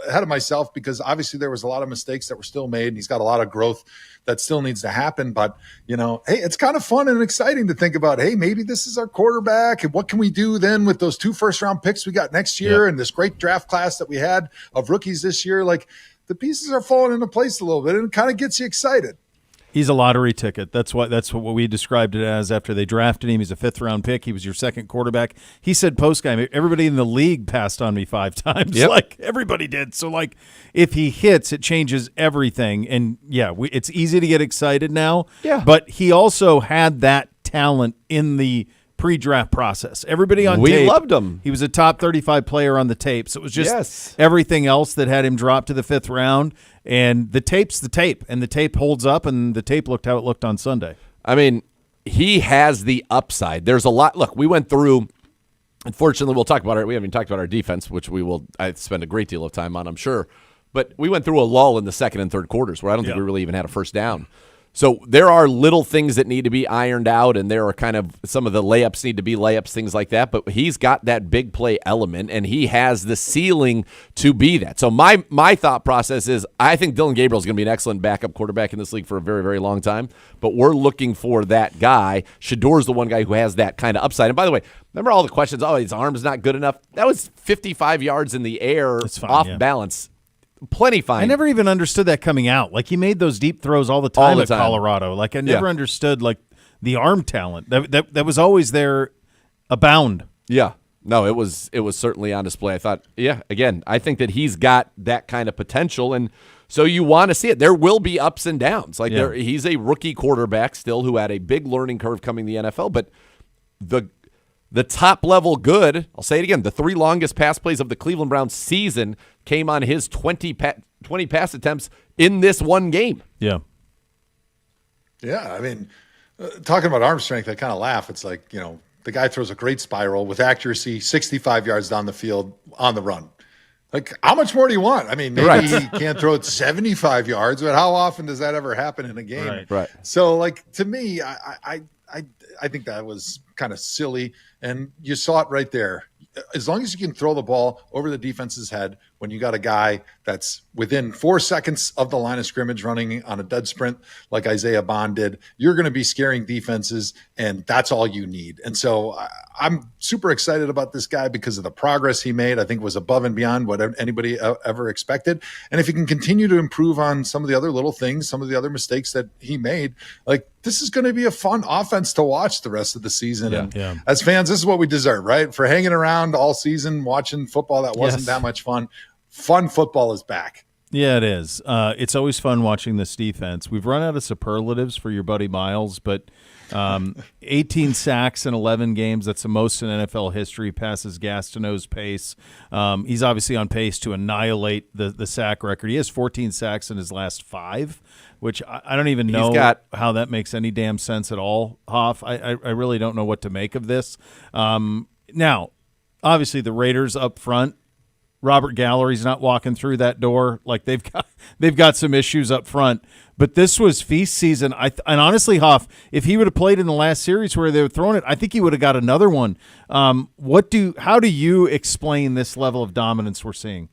ahead of myself because obviously there was a lot of mistakes that were still made and he's got a lot of growth that still needs to happen. But, hey, it's kind of fun and exciting to think about, hey, maybe this is our quarterback. And what can we do then with those 2 first-round picks we got next year and this great draft class that we had of rookies this year? Like, the pieces are falling into place a little bit and it kind of gets you excited. He's a lottery ticket. That's what we described it as after they drafted him. He's a 5th-round pick. He was your second quarterback. He said postgame, everybody in the league passed on me 5 times. Yep. Like, everybody did. So, like, if he hits, it changes everything. And, it's easy to get excited now. Yeah. But he also had that talent in the pre-draft process. Everybody on tape. We loved him. He was a top 35 player on the tape. So it was just everything else that had him drop to the 5th round. And the tape's the tape, and the tape holds up, and the tape looked how it looked on Sunday. I mean, he has the upside. There's a lot. Look, we went through, unfortunately, we haven't even talked about our defense, which I spend a great deal of time on, I'm sure. But we went through a lull in the second and third quarters where I don't think we really even had a first down. So there are little things that need to be ironed out, and there are kind of some of the layups need to be layups, things like that. But he's got that big play element, and he has the ceiling to be that. So my thought process is I think Dylan Gabriel is going to be an excellent backup quarterback in this league for a very, very long time. But we're looking for that guy. Shedeur's the one guy who has that kind of upside. And by the way, remember all the questions, his arm's not good enough? That was 55 yards in the air off balance. Plenty fine. I never even understood that coming out. Like, he made those deep throws all the time at Colorado. Like, I never understood, like, the arm talent. That was always there abound. Yeah. No, it was certainly on display. I thought, again, I think that he's got that kind of potential, and so you want to see it. There will be ups and downs. Like, he's a rookie quarterback still who had a big learning curve coming to the NFL, but the top-level good, I'll say it again, the 3 longest pass plays of the Cleveland Browns season came on his 20 pass attempts in this one game. Yeah. Yeah, I mean, talking about arm strength, I kind of laugh. It's like, the guy throws a great spiral with accuracy, 65 yards down the field on the run. Like, how much more do you want? I mean, maybe he can't throw it 75 yards, but how often does that ever happen in a game? Right. So, like, to me, I think that was kind of silly, and you saw it right there. As long as you can throw the ball over the defense's head when you got a guy that's within 4 seconds of the line of scrimmage running on a dead sprint like Isaiah Bond did, you're going to be scaring defenses, and that's all you need. And so I'm super excited about this guy because of the progress he made. I think it was above and beyond what anybody ever expected. And if he can continue to improve on some of the other little things, some of the other mistakes that he made, like, this is going to be a fun offense to watch the rest of the season. And as fans, this is what we deserve, right? For hanging around all season, watching football that wasn't that much fun. Fun football is back. Yeah, it is. It's always fun watching this defense. We've run out of superlatives for your buddy Myles, but 18 sacks in 11 games, that's the most in NFL history, passes Gastineau's pace. He's obviously on pace to annihilate the sack record. He has 14 sacks in his last 5, which I don't even know how that makes any damn sense at all, Hoff. I really don't know what to make of this. Now, obviously the Raiders up front, Robert Gallery's not walking through that door. Like, they've got some issues up front. But this was feast season. And honestly, Hoff, if he would have played in the last series where they were throwing it, I think he would have got another one. How do you explain this level of dominance we're seeing?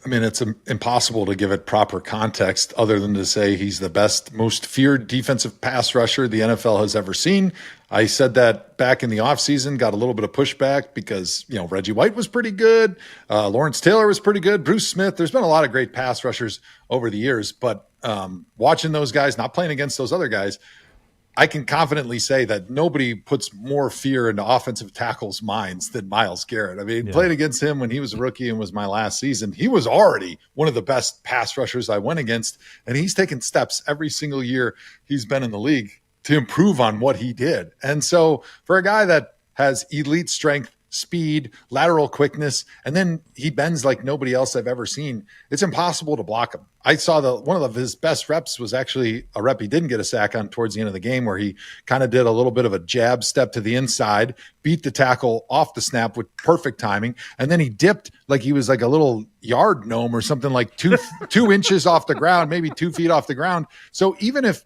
I mean, it's impossible to give it proper context other than to say he's the best, most feared defensive pass rusher the NFL has ever seen. I said that back in the offseason, got a little bit of pushback because, Reggie White was pretty good. Lawrence Taylor was pretty good. Bruce Smith. There's been a lot of great pass rushers over the years, but watching those guys, not playing against those other guys, I can confidently say that nobody puts more fear into offensive tackles' minds than Myles Garrett. I mean, played against him when he was a rookie and was my last season. He was already one of the best pass rushers I went against, and he's taken steps every single year he's been in the league to improve on what he did. And so for a guy that has elite strength, speed, lateral quickness, and then he bends like nobody else I've ever seen. It's impossible to block him. I saw one of his best reps was actually a rep he didn't get a sack on towards the end of the game, where he kind of did a little bit of a jab step to the inside, beat the tackle off the snap with perfect timing, and then he dipped like he was like a little yard gnome or something, like 2 inches off the ground, maybe 2 feet off the ground. So even if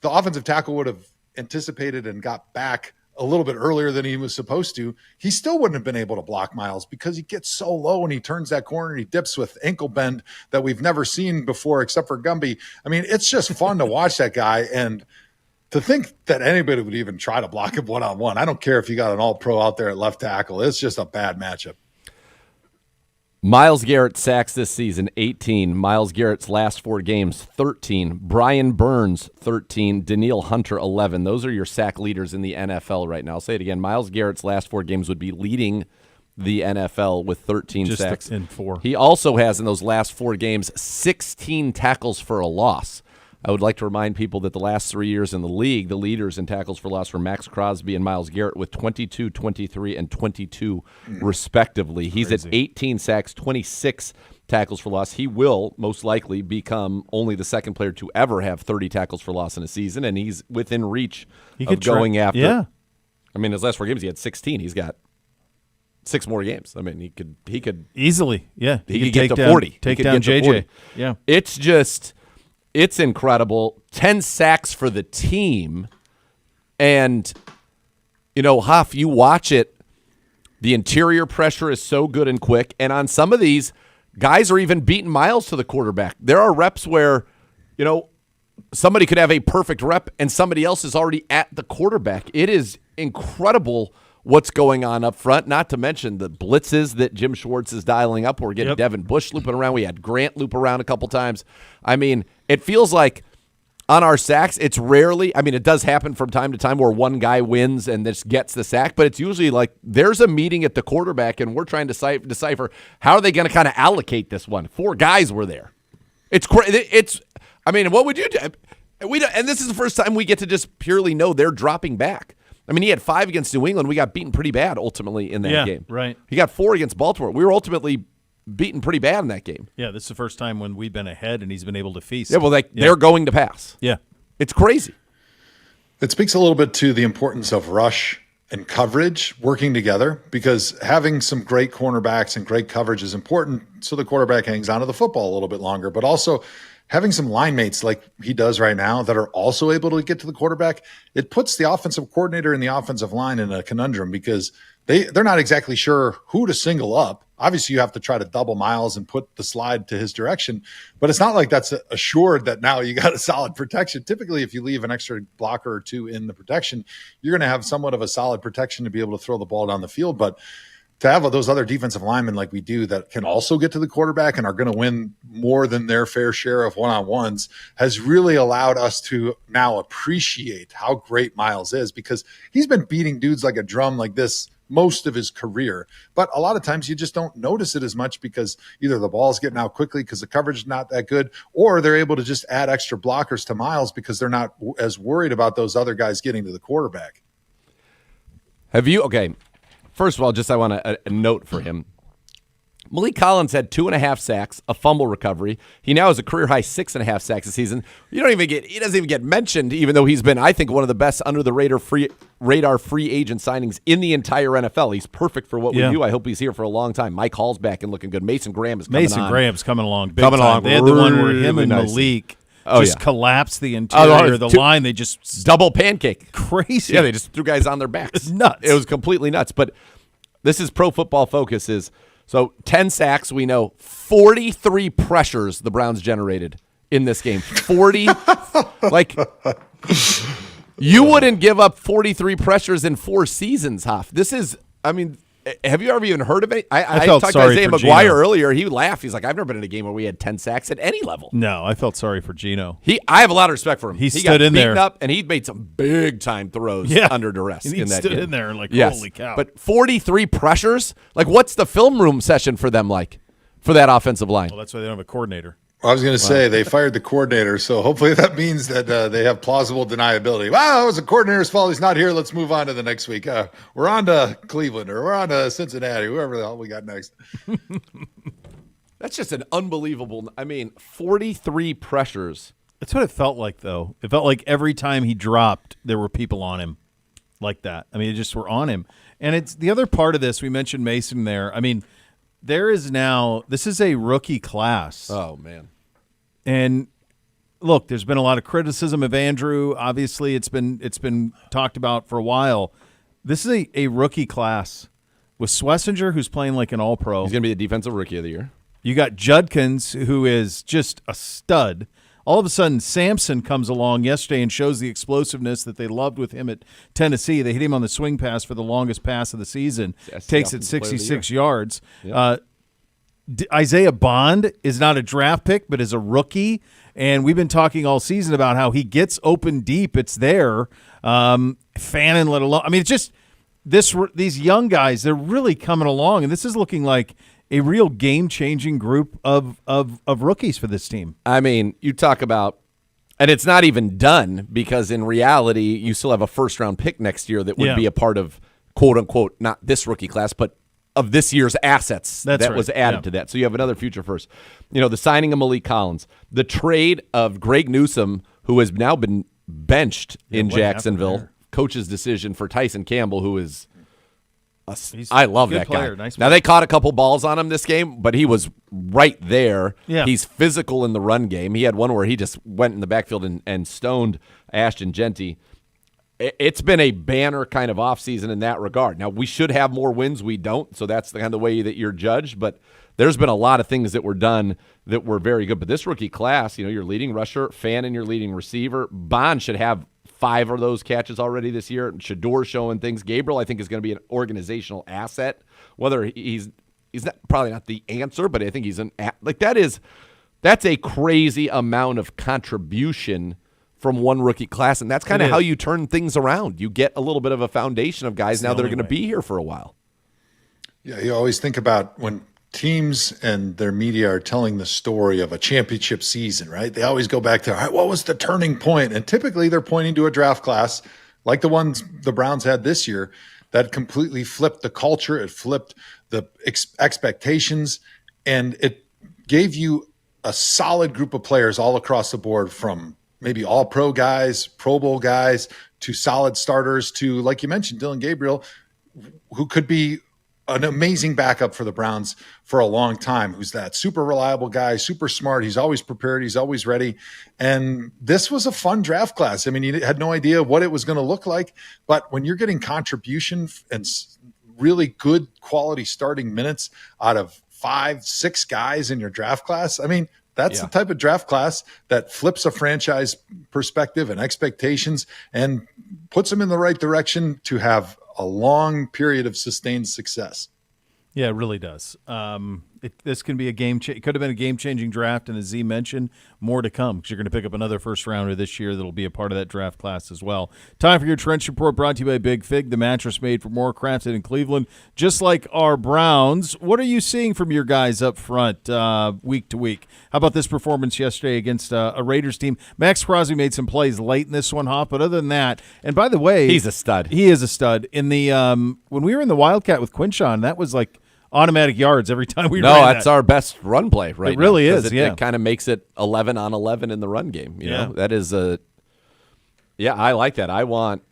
the offensive tackle would have anticipated and got back a little bit earlier than he was supposed to, he still wouldn't have been able to block Myles, because he gets so low and he turns that corner and he dips with ankle bend that we've never seen before except for Gumby. I mean, it's just fun to watch that guy, and to think that anybody would even try to block him one-on-one. I don't care if you got an all-pro out there at left tackle. It's just a bad matchup. Myles Garrett sacks this season, 18. Myles Garrett's last 4 games, 13. Brian Burns, 13. Danielle Hunter, 11. Those are your sack leaders in the NFL right now. I'll say it again. Myles Garrett's last 4 games would be leading the NFL with 13 just sacks. In 4. He also has, in those last 4 games, 16 tackles for a loss. I would like to remind people that the last 3 years in the league, the leaders in tackles for loss were Max Crosby and Myles Garrett with 22, 23, and 22 respectively. He's at 18 sacks, 26 tackles for loss. He will most likely become only the second player to ever have 30 tackles for loss in a season, and he's within reach of going after. Yeah. I mean, his last 4 games, he had 16. He's got 6 more games. I mean, he could easily, yeah. He could get to 40. Take down JJ. Yeah. It's incredible. 10 sacks for the team. And, Huff, you watch it, the interior pressure is so good and quick. And on some of these, guys are even beating Myles to the quarterback. There are reps where, somebody could have a perfect rep and somebody else is already at the quarterback. It is incredible what's going on up front, not to mention the blitzes that Jim Schwartz is dialing up. We're getting Devin Bush looping around. We had Grant loop around a couple times. I mean, it feels like on our sacks, it's rarely, it does happen from time to time where one guy wins and this gets the sack, but it's usually like there's a meeting at the quarterback and we're trying to decipher how are they going to kind of allocate this one. 4 guys were there. What would you do? And this is the first time we get to just purely know they're dropping back. He had 5 against New England. We got beaten pretty bad ultimately in that game. Right. He got 4 against Baltimore. We were ultimately beaten pretty bad in that game. Yeah, this is the first time when we've been ahead and he's been able to feast. Yeah, well, they're going to pass. Yeah. It's crazy. It speaks a little bit to the importance of rush and coverage working together, because having some great cornerbacks and great coverage is important so the quarterback hangs onto the football a little bit longer, but also having some line mates like he does right now that are also able to get to the quarterback, it puts the offensive coordinator and the offensive line in a conundrum, because they're not exactly sure who to single up. Obviously, you have to try to double Myles and put the slide to his direction, but it's not like that's assured that now you got a solid protection. Typically, if you leave an extra blocker or 2 in the protection, you're going to have somewhat of a solid protection to be able to throw the ball down the field. But to have those other defensive linemen like we do that can also get to the quarterback and are going to win more than their fair share of one-on-ones has really allowed us to now appreciate how great Myles is, because he's been beating dudes like a drum like this most of his career. But a lot of times you just don't notice it as much because either the ball's getting out quickly because the coverage is not that good, or they're able to just add extra blockers to Myles because they're not as worried about those other guys getting to the quarterback. First of all, I want a note for him. Malik Collins had 2.5 sacks, a fumble recovery. He now has a career-high 6.5 sacks this season. He doesn't even get mentioned, even though he's been, I think, one of the best under-the-radar free agent signings in the entire NFL. He's perfect for what we do. I hope he's here for a long time. Mike Hall's back and looking good. Mason Graham is coming on. Graham's coming along big time. They had the one where him and Malik collapsed the interior of the line. They just double pancake. Crazy. Yeah, they just threw guys on their backs. It's nuts. It was completely nuts. But this is Pro Football Focus. So 10 sacks, we know. 43 pressures the Browns generated in this game. 40. You wouldn't give up 43 pressures in 4 seasons, Hoff. This is, have you ever even heard of it? I talked to Isaiah McGuire earlier. He laughed. He's like, I've never been in a game where we had 10 sacks at any level. No, I felt sorry for Geno. I have a lot of respect for him. He stood in there. Up, and he made some big-time throws under duress in that game. He stood in there holy cow. But 43 pressures? What's the film room session for them like, for that offensive line? Well, that's why they don't have a coordinator. I was going to say they fired the coordinator, so hopefully that means that they have plausible deniability. Wow, it was the coordinator's fault. He's not here. Let's move on to the next week. We're on to Cleveland, or we're on to Cincinnati, whoever the hell we got next. That's just an unbelievable. 43 pressures. That's what it felt like, though. It felt like every time he dropped, there were people on him like that. It just were on him. And it's the other part of this. We mentioned Mason there. There is now – this is a rookie class. Oh, man. And look, there's been a lot of criticism of Andrew. Obviously, it's been talked about for a while. This is a rookie class with Schlesinger, who's playing like an all-pro. He's going to be the defensive rookie of the year. You got Judkins, who is just a stud. All of a sudden, Sampson comes along yesterday and shows the explosiveness that they loved with him at Tennessee. They hit him on the swing pass for the longest pass of the season. Takes it 66 yards. Yep. Isaiah Bond is not a draft pick, but is a rookie. And we've been talking all season about how he gets open deep. It's there. Fannin, let alone. It's just these young guys, they're really coming along. And this is looking like a real game-changing group of rookies for this team. You talk about, and it's not even done because in reality, you still have a first-round pick next year that would be a part of, quote-unquote, not this rookie class, but of this year's assets was added to that. So you have another future first. The signing of Malik Collins, the trade of Greg Newsome, who has now been benched in Jacksonville, coach's decision for Tyson Campbell, who is I love that player. guy. Nice now, they caught a couple balls on him this game, but he was right there. Yeah. He's physical in the run game. He had one where he just went in the backfield and stoned Ashton Genty. It's been a banner kind of offseason in that regard. Now, we should have more wins. We don't, so that's the kind of way that you're judged. But there's been a lot of things that were done that were very good. But this rookie class, your leading rusher, Fannin, your leading receiver, Bond should have 5 of those catches already this year. Shedeur showing things. Gabriel, I think, is going to be an organizational asset. Whether he's probably not the answer, but I think he's that's a crazy amount of contribution from one rookie class, and that's kind of how you turn things around. You get a little bit of a foundation of guys now that are going to be here for a while. Yeah, you always think about when teams and their media are telling the story of a championship season, right? They always go back to, all right, what was the turning point? And typically they're pointing to a draft class like the ones the Browns had this year that completely flipped the culture. It flipped the expectations, and it gave you a solid group of players all across the board, from maybe all pro guys, Pro Bowl guys, to solid starters, to, like you mentioned, Dylan Gabriel, who could be an amazing backup for the Browns for a long time, who's that super reliable guy, super smart. He's always prepared. He's always ready. And this was a fun draft class. You had no idea what it was going to look like, but when you're getting contribution and really good quality starting minutes out of 5-6 guys in your draft class, that's the type of draft class that flips a franchise perspective and expectations and puts them in the right direction to have a long period of sustained success. Yeah, it really does. This can be it could have been a game-changing draft, and as Z mentioned, more to come, because you're going to pick up another first-rounder this year that'll be a part of that draft class as well. Time for your Trench Report, brought to you by Big Fig, the mattress made for more, crafted in Cleveland, just like our Browns. What are you seeing from your guys up front week to week? How about this performance yesterday against a Raiders team? Max Crosby made some plays late in this one, Hoff, but other than that, and by the way, he's a stud. He is a stud. In the when we were in the Wildcat with Quinshawn, that was like automatic yards every time we ran that. That's our best run play right now. It really is, It kind of makes it 11 on 11 in the run game. You know? That is I like that. I want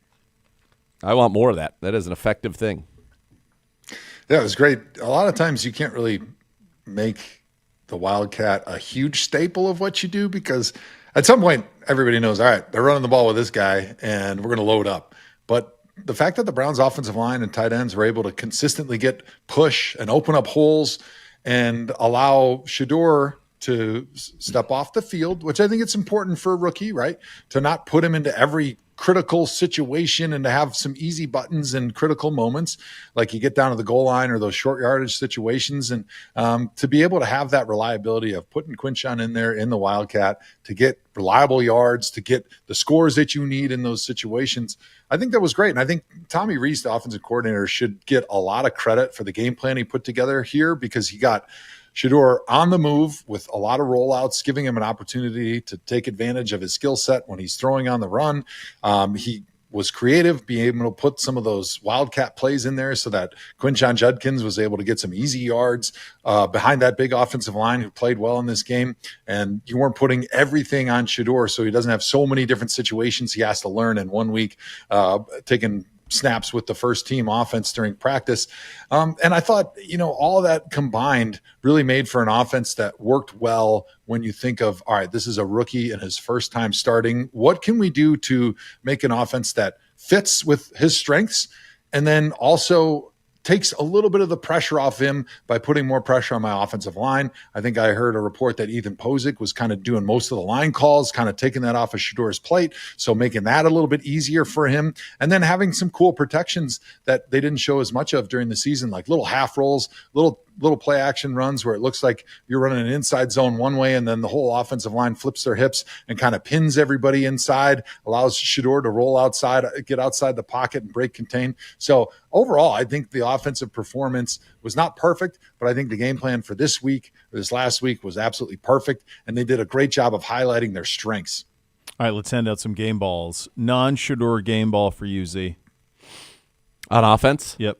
more of that. That is an effective thing. Yeah, it was great. A lot of times you can't really make the Wildcat a huge staple of what you do, because at some point everybody knows, all right, they're running the ball with this guy and we're going to load up. But the fact that the Browns offensive line and tight ends were able to consistently get push and open up holes and allow Shedeur to step off the field, which I think it's important for a rookie, right? To not put him into every critical situation and to have some easy buttons in critical moments, like you get down to the goal line or those short yardage situations. And to be able to have that reliability of putting Quinshawn in there in the Wildcat to get reliable yards, to get the scores that you need in those situations, I think that was great. And I think Tommy Rees, the offensive coordinator, should get a lot of credit for the game plan he put together here, because he got Shedeur on the move with a lot of rollouts, giving him an opportunity to take advantage of his skill set when he's throwing on the run. He was creative, being able to put some of those wildcat plays in there so that Quinshon Judkins was able to get some easy yards behind that big offensive line who played well in this game. And you weren't putting everything on Shedeur, so he doesn't have so many different situations he has to learn in 1 week, taking snaps with the first team offense during practice. And I thought, all of that combined really made for an offense that worked well when you think of, all right, this is a rookie and his first time starting. What can we do to make an offense that fits with his strengths and then also takes a little bit of the pressure off him by putting more pressure on my offensive line? I think I heard a report that Ethan Posick was kind of doing most of the line calls, kind of taking that off of Shadore's plate, so making that a little bit easier for him. And then having some cool protections that they didn't show as much of during the season, like little half rolls, little play action runs where it looks like you're running an inside zone one way and then the whole offensive line flips their hips and kind of pins everybody inside, allows Shedeur to roll outside, get outside the pocket and break contain. So overall, I think the offensive performance was not perfect, but I think the game plan for this last week was absolutely perfect, and they did a great job of highlighting their strengths. All right, let's hand out some game balls. Non-Shedeur game ball for you, Z. On offense? Yep.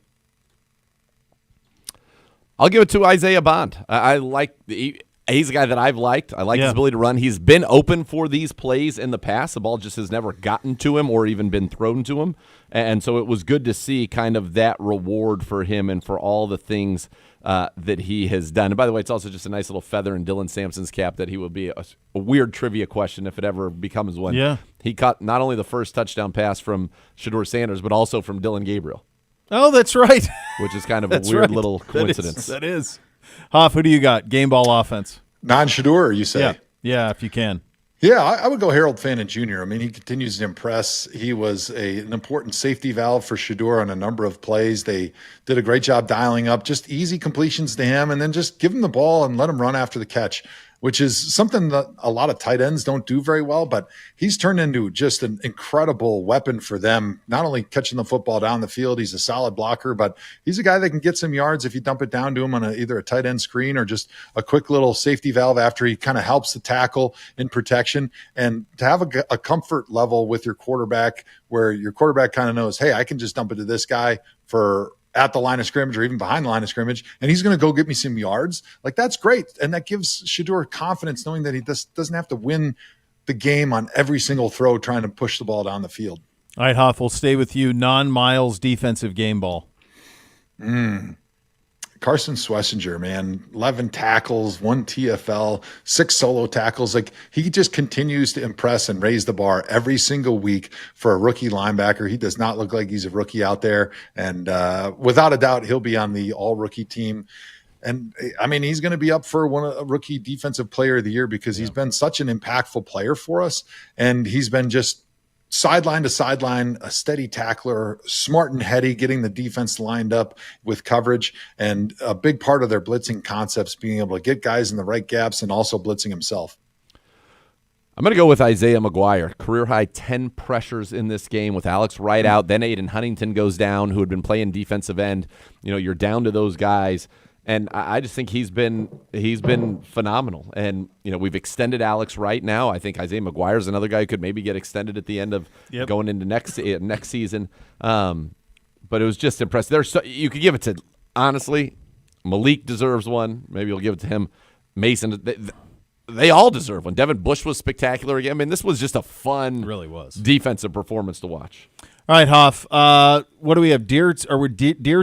I'll give it to Isaiah Bond. I like he's a guy that I've liked. I like his ability to run. He's been open for these plays in the past. The ball just has never gotten to him or even been thrown to him. And so it was good to see kind of that reward for him and for all the things that he has done. And by the way, it's also just a nice little feather in Dylan Sampson's cap that he will be a weird trivia question if it ever becomes one. Yeah. He caught not only the first touchdown pass from Shadore Sanders, but also from Dylan Gabriel. Oh, that's right. Which is kind of a weird little coincidence. That is. Hoff, who do you got? Game ball offense. Non-Shedeur, you say? Yeah, if you can. Yeah, I would go Harold Fannin Jr. I mean, he continues to impress. He was an important safety valve for Shedeur on a number of plays. They did a great job dialing up just easy completions to him and then just give him the ball and let him run after the catch, which is something that a lot of tight ends don't do very well, but he's turned into just an incredible weapon for them, not only catching the football down the field, he's a solid blocker, but he's a guy that can get some yards if you dump it down to him on either a tight end screen or just a quick little safety valve after he kind of helps the tackle in protection. And to have a comfort level with your quarterback where your quarterback kind of knows, hey, I can just dump it to this guy for at the line of scrimmage or even behind the line of scrimmage, and he's going to go get me some yards. Like, that's great. And that gives Shedeur confidence knowing that he doesn't have to win the game on every single throw trying to push the ball down the field. All right, Hoff, we'll stay with you. Non-Myles defensive game ball. Carson Schlesinger, man, 11 tackles, 1 TFL, 6 solo tackles. Like, he just continues to impress and raise the bar every single week for a rookie linebacker. He does not look like he's a rookie out there. And without a doubt, he'll be on the all-rookie team. And, I mean, he's going to be up for a rookie defensive player of the year because he's been such an impactful player for us. And he's been just sideline to sideline, a steady tackler, smart and heady, getting the defense lined up with coverage, and a big part of their blitzing concepts being able to get guys in the right gaps and also blitzing himself. I'm going to go with Isaiah McGuire. Career-high 10 pressures in this game with Alex Wright out. Then Aiden Huntington goes down, who had been playing defensive end. You're down to those guys. And I just think he's been phenomenal. And, we've extended Alex Wright now. I think Isaiah McGuire is another guy who could maybe get extended at the end of going into next season. But it was just impressive. You could give it to, honestly, Malik deserves one. Maybe you'll give it to him. Mason, they all deserve one. Devin Bush was spectacular again. I mean, this was just a fun, really was, defensive performance to watch. All right, Hoff. What do we have? Deer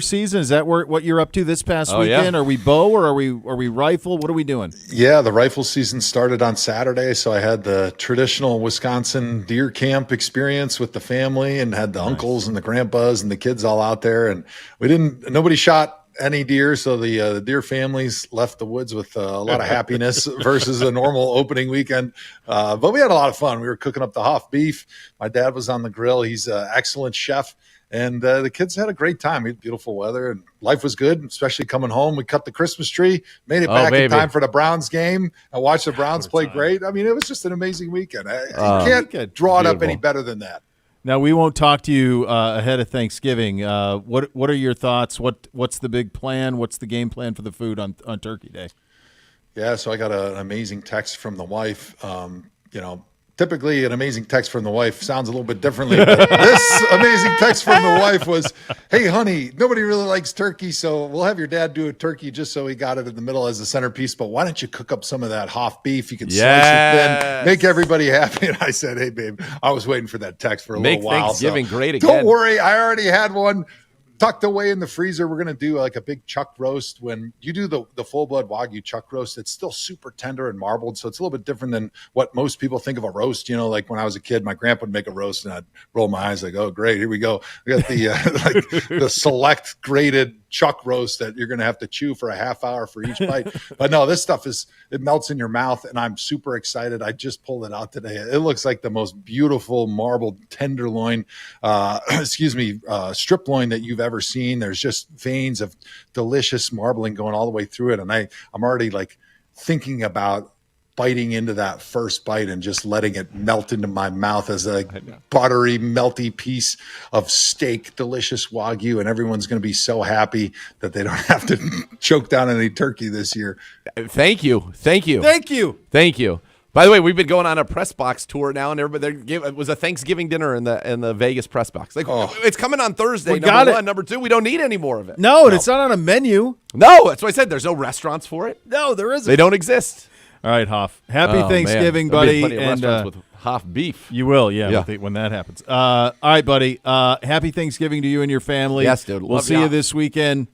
season? Is that what you're up to this past weekend? Yeah. Are we bow or are we rifle? What are we doing? Yeah, the rifle season started on Saturday, so I had the traditional Wisconsin deer camp experience with the family and had the uncles and the grandpas and the kids all out there, and nobody shot any deer, so the deer families left the woods with a lot of happiness versus a normal opening weekend. But we had a lot of fun. We were cooking up the Hoff beef. My dad was on the grill. He's an excellent chef. And the kids had a great time. We had beautiful weather, and life was good, especially coming home. We cut the Christmas tree, made it back in time for the Browns game. I watched the Browns play great. I mean, it was just an amazing weekend. You can't draw it up any better than that. Now, we won't talk to you ahead of Thanksgiving. What are your thoughts? What's the big plan? What's the game plan for the food on Turkey Day? Yeah, so I got an amazing text from the wife. Typically an amazing text from the wife sounds a little bit differently. But this amazing text from the wife was, "Hey, honey, nobody really likes turkey, so we'll have your dad do a turkey just so he got it in the middle as a centerpiece. But why don't you cook up some of that Hoff beef? You can slice it thin, make everybody happy." And I said, "Hey, babe, I was waiting for that text for a little while. Make Thanksgiving great again. Don't worry, I already had one tucked away in the freezer. We're going to do like a big chuck roast. When you do the full blood Wagyu chuck roast, it's still super tender and marbled. So it's a little bit different than what most people think of a roast. Like when I was a kid, my grandpa would make a roast and I'd roll my eyes like, oh, great. Here we go. We got the the select graded chuck roast that you're going to have to chew for a half hour for each bite. But no, this stuff it melts in your mouth, and I'm super excited. I just pulled it out today. It looks like the most beautiful marbled tenderloin, strip loin that you've ever seen. There's just veins of delicious marbling going all the way through it. And I'm already like thinking about biting into that first bite and just letting it melt into my mouth as a buttery, melty piece of steak, delicious Wagyu, and everyone's going to be so happy that they don't have to choke down any turkey this year. Thank you. By the way, we've been going on a press box tour now, and everybody it was a Thanksgiving dinner in the Vegas press box. It's coming on Thursday. We got number it. one, number two. We don't need any more of it. No, it's not on a menu. No, that's why I said there's no restaurants for it. No, there isn't. They don't exist. All right, Hoff. Happy Thanksgiving, buddy. Plenty of restaurants with Hoff beef. You will, when that happens. All right, buddy. Happy Thanksgiving to you and your family. Yes, dude. We'll see you this weekend.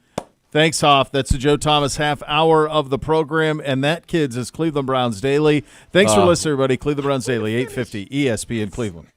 Thanks, Hoff. That's the Joe Thomas half hour of the program, and that, kids, is Cleveland Browns Daily. Thanks for listening, everybody. Cleveland Browns Daily, 850 ESPN Cleveland.